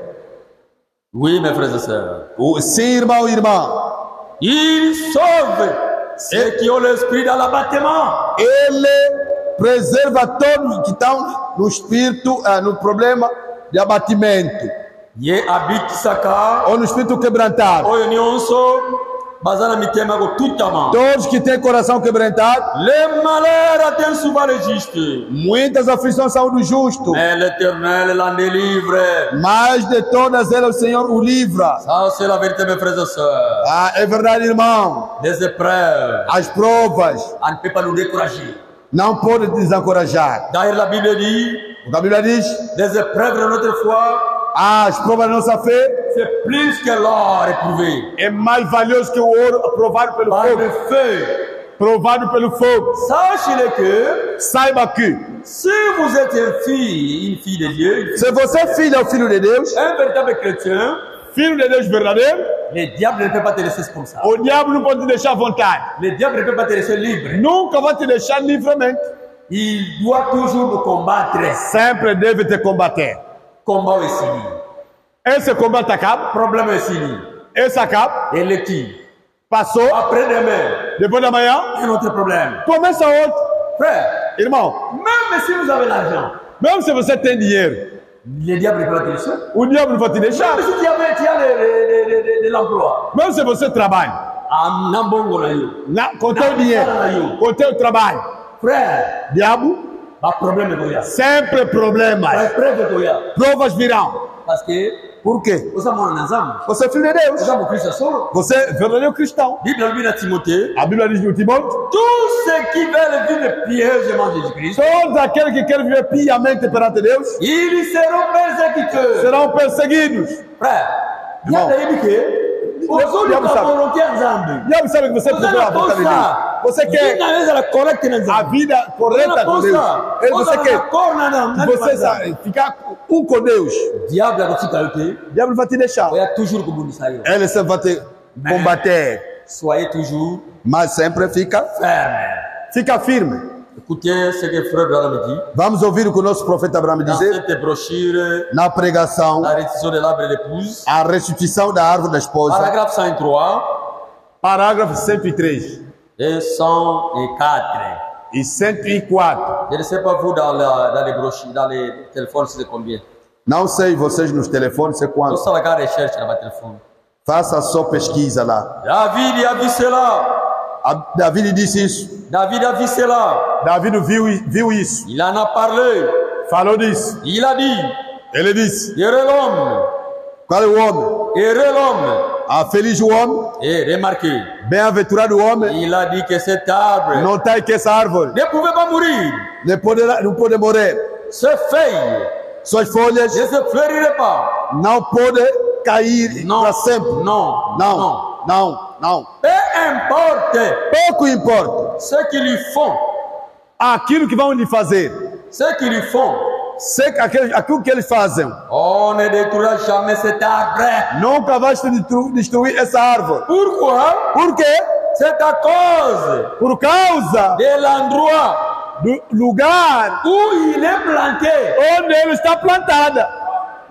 Oui, mes frères et sœurs. Sim, irmão e irmã. Il sauve ceux qui ont l'esprit dans l'abattement. Ele preserva todos que estão no espírito, no problema de abatimento, Ye habite saka. ou no espírito quebrantado. Oyo nyonso bazana mitema ko tutama. Todos que têm coração quebrantado, Les malheurs atteignent souvent les justes. muitas aflições são do justo, Mais l'Éternel l'en délivre. mas de todas elas o Senhor o livra. Ça, c'est la vérité, mes frères et sœurs. É verdade, irmão. Les épreuves, As provas on ne peut pas nous décourager. não podem desencorajar. D'ailleurs, la Bible dit, O que a Bíblia diz, les épreuves de notre foi, as provas da nossa fé c'est plus que l'or éprouvé. É mais valioso que o ouro provado pelo Par fogo. le feu. Provado pelo fogo. Sachez-le que Saiba que si vous êtes une fille de Dieu, se você é filho ou filho de Deus, un véritable chrétien, filho de Deus verdadeiro, le diable ne peut pas te laisser comme ça. o diabo não pode te deixar à vontade. Le diable ne peut pas te laisser libre. Nunca vai te deixar livremente. Il doit toujours nous combattre. Sempre deve te combater. Combat aussi. Esse combate acaba, Problème aussi. esse acaba, Et le qui? passou, Après-demain, depois da manhã, un autre problème. começa outro. Frère, Irmão, même si vous avez l'argent, mesmo se você tem dinheiro, le diable ne peut pas te laisser. o diabo não vai te deixar. Même si tu as de l'emploi. Mesmo se você trabalha, Ah, Nambongo là, yo. com teu dinheiro, com teu trabalho, Frère, Diabo, há problema do Yah. sempre problemas. Vai preve do Yah. Provas virão. Parce que Por quê? você mora nas almas. Você é filho de Deus. Você é um Cristo solo. Você é verdadeiro cristão. Bíblia diz a Timothée, A Bíblia diz no Timóteo, tous ceux qui veulent vivre pieusement Jésus-Christ, todos aqueles que querem viver piamente perante Deus ils seront persécutés. serão perseguidos. Frère, Não. Dieu t'a dit que os Diabo únicos sabe. volontaires Nzambe. Diabo sabe que você Você procura a não vontade de Deus. possa. Você quer Na vez ela correta na a Nzambe. vida correta com Deus. Você quer você sabe, ficar um com Deus. Diabo akotika yote. O diabo vai te deixar. Oya toujours kubundisa yo. Ele sempre vai te combater. Soyez toujours Mas sempre fica. ferme. Fica firme. Écoutez ce que frère Branham dit Vamos ouvir o que o nosso profeta Abraão dans dizer cette brochure, na pregação, la restitution de l'arbre de l'épouse, a restituição da árvore da esposa, paragraphe 103 Parágrafo 103 et 104. e 104. Je ne sais pas vous dans les brochures, dans les téléphones, c'est combien. não sei vocês nos telefones, sei Vous quanto. savez la recherche dans votre téléphone. Faça só pesquisa lá. David a vu cela. Davi disse isso. David a vu cela. Davi viu isso. Il en a parlé. Falou disso. Il a dit, Ele disse: heureux l'homme, Qual é o homem? heureux l'homme. Feliz o homem, Et remarquez, bem-aventurado o homem, il a dit que cet arbre não tá que essa árvore ne pouvait pas mourir. não pode morrer. Ses feuilles Suas folhas ne se fleuriraient pas. não podem cair Non, para sempre. non, Não. Peu importe Pouco importa. ce qu'ils lui font, aquilo que vão lhe fazer. ce qu'ils lui font, Aquilo que eles fazem. on ne détruira jamais cet arbre. Nunca vai destruir essa árvore. Pourquoi? Por quê? C'est à cause Por causa de l'endroit do lugar où il est planté. onde ele está plantada.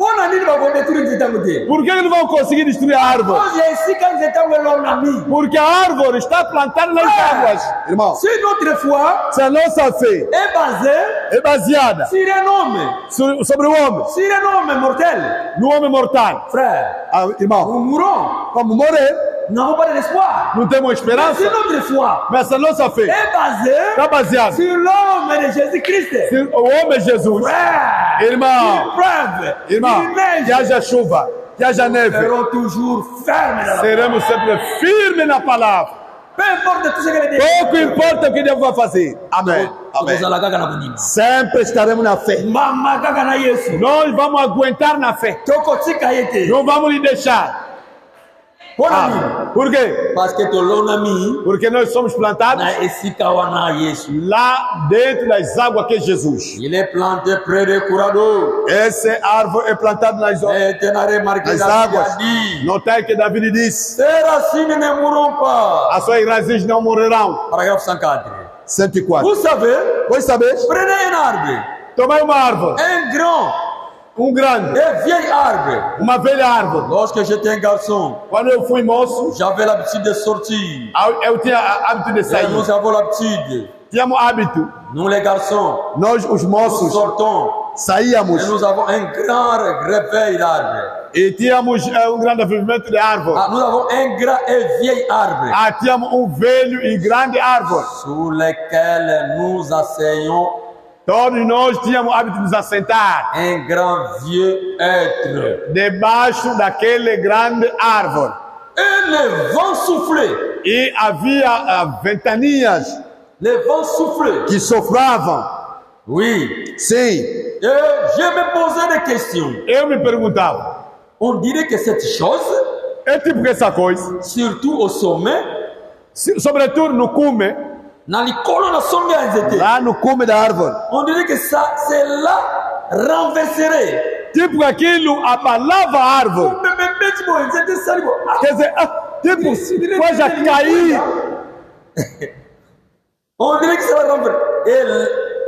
On a dit que va détruire cet arbre. Por que eles vão conseguir destruir a árvore? Parce que ici, quand cet arbre l'on a mis, Porque a árvore está plantada nas águas. Irmão, si notre foi Se a nossa fé est basée é baseada sur un homme, sobre o homem, sur un homme mortel, no homem mortal. frère, Irmão, nous mourrons. vamos morrer, Nous n'avons pas d'espoir. não temos Mais si esperança. notre foi Mas a nossa fé est basée está baseada sur l'homme de Jésus-Christ, se o homem Jesus. frère, Irmão, il pleuve, irmão, il neige, que haja chuva, que haja neve, seront toujours fermes dans la seremos sempre firmes na palavra. Peu importe tout ce que les Pouco importa o que Deus vai fazer. Amém. tozalaka na bonima. Sempre estaremos na fé. Mama kaka na Yesu. Nós vamos aguentar na fé. Tokotika yete. Não vamos lhe deixar. Por quê? Parce que tolona mi Porque nós somos plantados na esika wana Yesu. lá dentro das águas que é Jesus. Il est planté près des courants d'eau. Essa árvore é plantada nas Et tu n'as remarqué nas David águas. a dit, Notai que Davi disse: ses racines ne mourront pas. as suas raízes não morrerão. Paragraphe 104. 104. Vous savez, Pois sabes? prenez un arbre, Tomai uma árvore, un grand grande, et vieil arbre. uma velha árvore. Lorsque j'étais un garçon, Quando eu fui moço, j'avais l'habitude de sortir. eu tinha hábito de Et sair. nous avons l'habitude, Tínhamos hábito. nous les garçons, Nós, os nous moços, sortons saíamos et nous avons un grand réveil d'arbre. E tínhamos grande avivamento de árvore. Ah, nous avons un grand et vieil arbre Tínhamos velho e grande árvore. sous lequel nous asseyons Todos nós tínhamos hábito de nos assentar un grand vieux être. debaixo daquele grande árvore. Et le vent soufflait. E havia ventanias Le vent soufflait. que sopravam. Oui. Sim, Et je me posais des questions. Eu me perguntava, On dirait que cette chose, é tipo que essa coisa, surtout au sommet, sobretudo no cume, dans les colonnes à sommet elles étaient, lá no cume da árvore. on dirait que ça, cela renverserait. tipo aquilo abalava a árvore. Quer dizer, tipo, coisa cair. On dirait que cela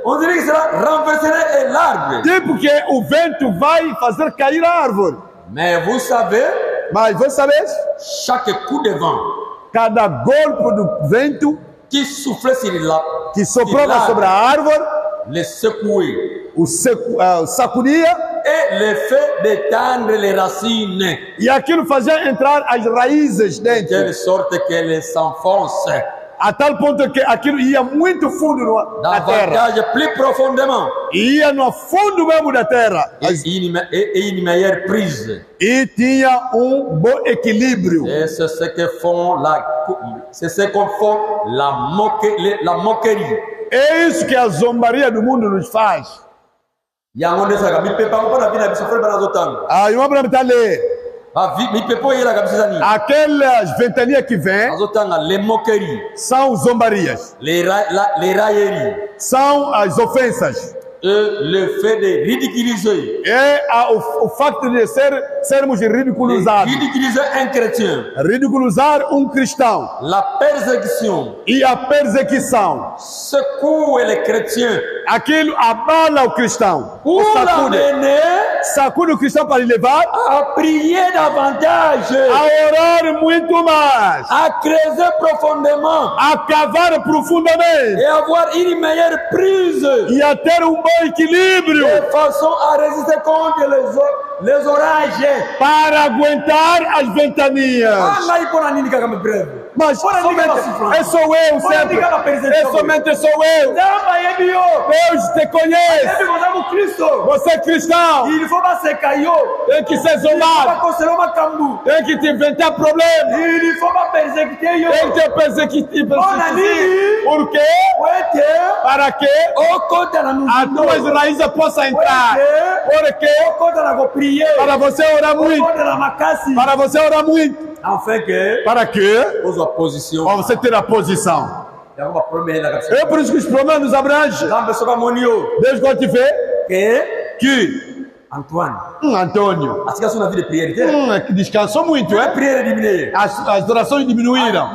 on dirait que cela renverserait l'arbre. Tipo que o vento vai fazer cair a árvore. Mais vous savez, Mas você sabe? chaque coup de vent Cada golpe do vento qui soufflait sur la, Que soprava sobre a árvore, le secouait o sacudia et le fait d'étendre les racines e aquilo fazia entrar as raízes de telle dentro, sorte qu'elles s'enfoncent. A tal ponto que aquilo ia muito fundo na terra. davantage, plus profondément, Ia no fundo mesmo da terra. et une meilleure prise. E tinha bom equilíbrio. Et c'est ce que font c'est ce qu'on fait la moquerie. É isso que a zombaria do mundo nos faz. Yango nde saka mipepa ngo na bina biso frère banazotanga. Irmão Abraham está a ler. Mipepo yela kabisa zani. Aquelas ventanias que vêm Azotanga les moqueries, são zombarias. les railleries, São as ofensas. le fait de ridiculiser. O facto de sermos ridiculizados. Ridiculiser un chrétien. Ridiculizar cristão. La persécution E a perseguição. secoue les chrétiens Aquilo abala o cristão. pour l'amener Sacude o cristão para lhe levar à prier davantage, a orar muito mais. à creuser profondément A cavar profundamente. et avoir une meilleure prise E a ter bom equilíbrio. de façon à résister contre les orages. Para aguentar as ventanias. Mas somente sou eu sempre. Somente sou eu. Deus te conhece. Você é cristão. Tem que ser zombado. Tem que te inventar problemas. Tem que perseguir. Por quê? Para que as tuas raízes possam entrar. Por quê? Para você orar muito. Para você orar muito. Para quê? Para você ter a posição. É por isso que os problemas nos abrangem. Deus pode te ver que Antônio que descansou muito, as orações diminuíram.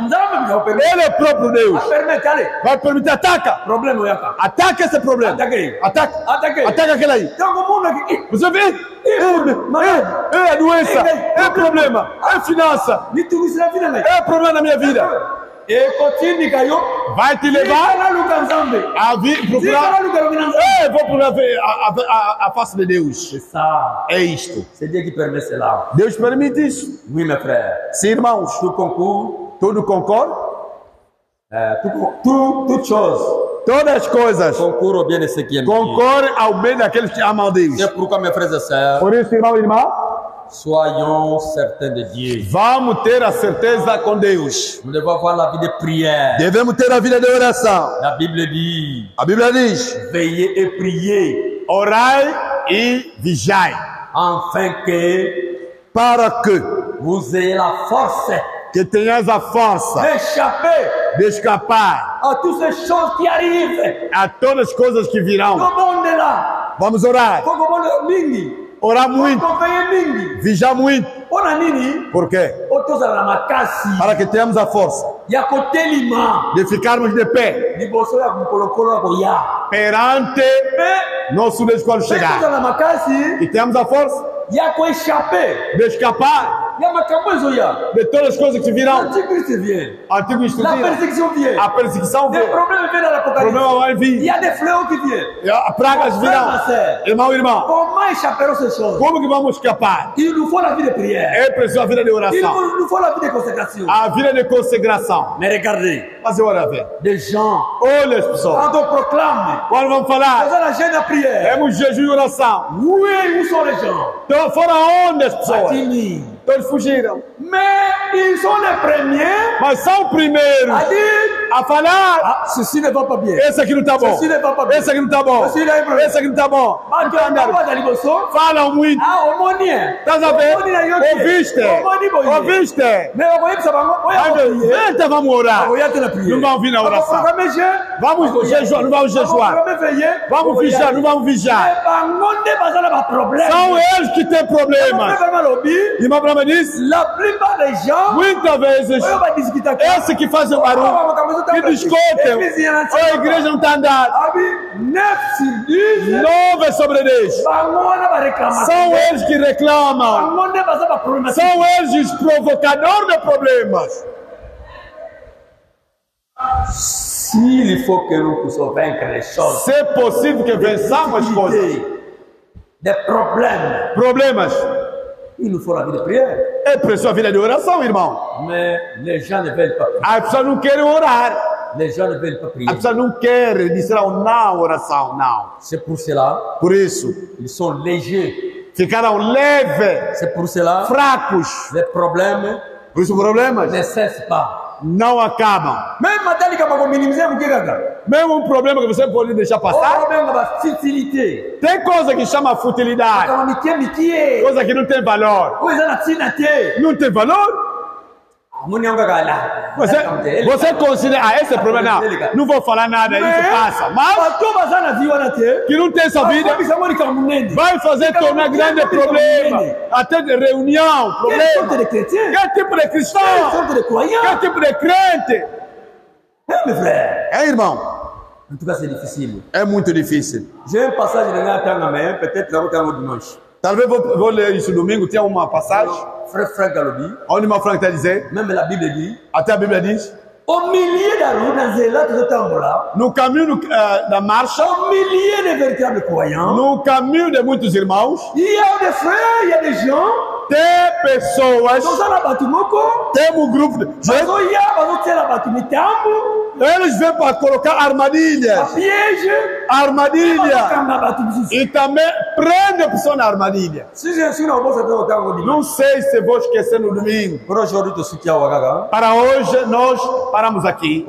Ele é próprio Deus. Vai permitir, ataca. Ataca esse problema. Ataca aquele aí. Você vê? É a doença, é problema, é finança, é problema na minha vida. Vai te levar a vir procurar. Vou procurar a face de Deus. É isto. C'est Dieu qui permet cela. Deus permite isso. Oui, mes frères. Sim, irmãos. Tudo concorda? Toute chose Todas as coisas concourent au bien de ceux qui aiment Dieu. concorrem ao bem daqueles que amam Deus. C'est pourquoi, mes frères et sœurs, Por isso, irmão e irmã, soyons certains de Dieu. vamos ter a certeza com Deus. Nous devons avoir la vie de prière. Devemos ter a vida de oração. La Bible dit, A Bíblia diz: veillez et priez, orai e vigiai, afin que para que vous ayez la force tenhas a força d'échapper de escapar à toutes ces choses qui arrivent. a todas as coisas que virão. Comment on est là? Vamos orar, Comment on est mingi? orar muito, Comment on est mingi? vigiar muito. On a nini? Por quê? Otoza la makasi. Para que tenhamos a força Ya kotelima. de ficarmos de pé Liboso ya mukolokolo ya koya. perante nosso Deus quando Otoza chegar. la makasi. E temos a força Ya ko échapper. de escapar Ya makambo ezoya. de todas as coisas que virão. L'Antichrist vient. Antigo La instrução, persécution vient. a perseguição Des vem, problèmes viennent à o problema l'Apocalypse. vai Il vir, y a des fléaux qui viennent. a pragas virão. Irmão e irmã, Comment échapperont ces choses? como que vamos escapar? Il nous faut la vie de prière. É preciso a vida de Il oração, nous faut la vie de consécration. a vida de consagração. Mais regardez, Mas ora ver, des gens, olha as pessoas, quand on proclame, quando vamos falar, faisant la chaîne de prière, temos jejum e oração. oui, où sont les gens? Então foram onde as pessoas? Atini. Todos fugiram. Mais ils sont les premiers Mas são primeiros à dire, a falar: ah, ceci ne va pas bien. esse aqui não tá bom, Ceci ne va pas bien. esse aqui não tá bom, Ceci là est problème. esse aqui não tá bom. Ah, tu as pas d'aller bosso? Falam muito. Ah, homonien. Estás a ver? Ouviste? Ouviste? Mais on voit que ça va prier. Vem, vamos orar. On va la prière. Não vamos vir na oração. Vamos jejuar, não vamos jejuar. Vamos vigiar, não vamos vigiar. São eles que têm problemas. E uma prova diz: La plupart des gens, muitas vezes, esse que faz o barulho, que discutem, a igreja não está andando. 9 sur 10, 9 sobre 10. São eles que reclamam. São eles os provocadores de problemas. S'il faut que nous puissions vaincre les choses, Se é possível que vençamos as coisas, des problèmes, problemas, il nous faut la vie de prière. é preciso a vida de oração, irmão. Mais les gens ne veulent pas. As pessoas não querem orar. Les gens ne veulent pas prier. A pessoa não quer dizer não oração, não. C'est pour cela, Por isso, ils sont légers. ficaram leves, C'est pour cela, fracos. les problèmes Por isso, problemas ne cessent pas. não acabam. Même madame qui va minimiser mon kiraga. Mesmo problema que você pode deixar passar, Problème de futilité. tem coisa que chama futilidade, Kama mikie. coisa que não tem valor. Où est la tinate? Não tem valor? Você considera, esse é o problema, não vou falar nada, isso passa. Mas que não tem essa vida, vai fazer tornar grande problema, até de reunião, problema. Que tipo de cristão? Que tipo de crente? É, irmão. En tout cas, c'est difficile. É muito difícil. J'ai un passage de l'Angleterre, mais peut-être là, on dimanche. Talvez vou ler isso domingo, tem uma passagem. Frère Galobi. Onde meu Frank está dizendo? Même la Bible dit. Até a Bíblia diz. Au milieu da rue, dans les lacs de Tambola. No caminho da marcha. Au milieu des véritables croyants. No caminho de muitos irmãos. Il y a des frères, il y a des gens. Tem pessoas. Tem um grupo de gente. Eles vêm para colocar armadilhas. Armadilha. E também prende a pessoa na armadilha. Não sei se vou esquecer no domingo. Para hoje nós paramos aqui.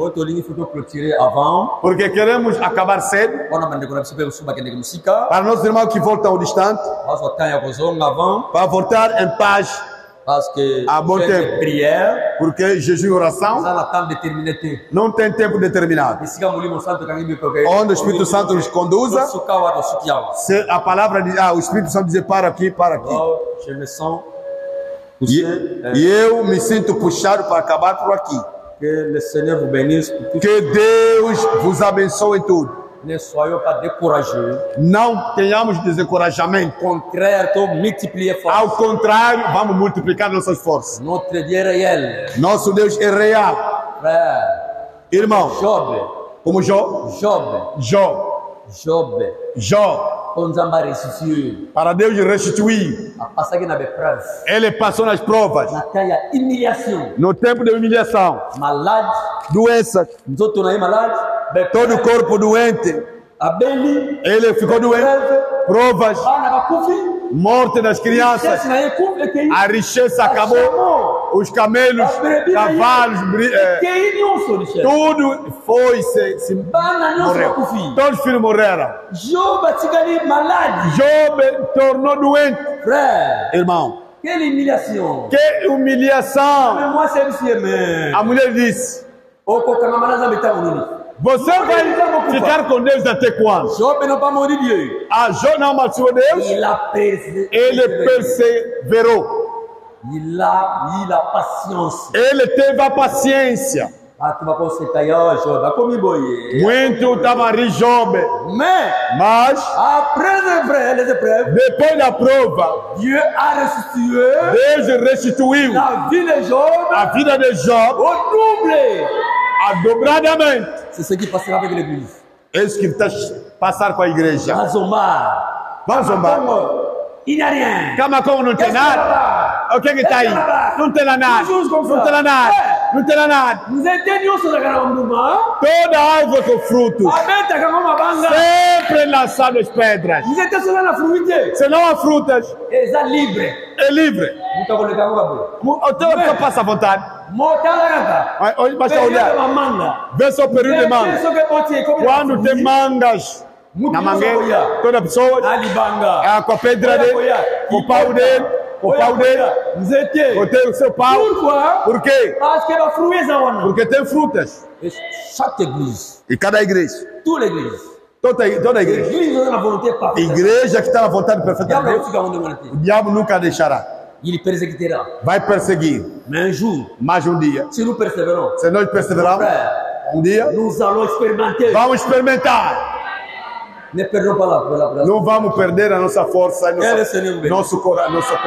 Porque queremos acabar cedo. Para nossos irmãos que voltam ao distante. Para voltar em paz. Parce que à bon tempo. Prière, porque jejum e oração não tem tempo determinado. Onde o Espírito Santo nos conduza, se a palavra diz, o Espírito Santo diz para aqui, para aqui. Je me sens e eu me sinto puxado para acabar por aqui. Que le Seigneur vous bénisse. Que Deus vos abençoe em tudo. Ne soyons pas découragés. Não tenhamos desencorajamento. Contraire, multiplier forças. Ao contrário, vamos multiplicar nossas forças. Notre Dieu est réel. Nosso Deus é real. Frère. Irmão. Job. Como Jó? Jó. Para Deus restituir. Ele passou nas provas. No tempo de humilhação. Doenças. Todo o corpo doente. Ele ficou doente. Provas. Morte das crianças. A riqueza acabou. Os camelos, cavalos, tudo foi se morreu. Todos os filhos morreram. Job tornou doente. Irmão. Que humilhação. A mulher disse. Você vai ficar com Deus até quando? Job não vai morir Deus. Jó não matou Deus. Ele perseverou. Il a patience. Ele teve a paciência. Muito estava rir Job. Mas depois da prova, Deus restituiu a vida de Job dobradamente. C'est ce qui passera avec l'église. É isso que está passar com a igreja. Vamos zombar. Il n'y a rien. Cama como não tem nada. O que está aí? Não tem nada. Não tem nada. Toda árvore com frutos. Sempre lançando as pedras. Se não há frutas. É livre. Então passa à vontade. Basta olhar. Vê só o período de manga. Quando tem mangas na mangueira, toda pessoa com a pedra dele, com o pau dele, com o seu pau. Por quê? Porque tem frutas. Chaque église. E cada igreja. Toda igreja. Toda igreja. Igreja que está na vontade perfeita de Deus. O diabo nunca deixará. Il persécutera. Vai perseguir. Mas um dia. Se nós perseverarmos, um dia. Vamos experimentar. Ne perdons pas la Não vamos perder a nossa força, nosso coração.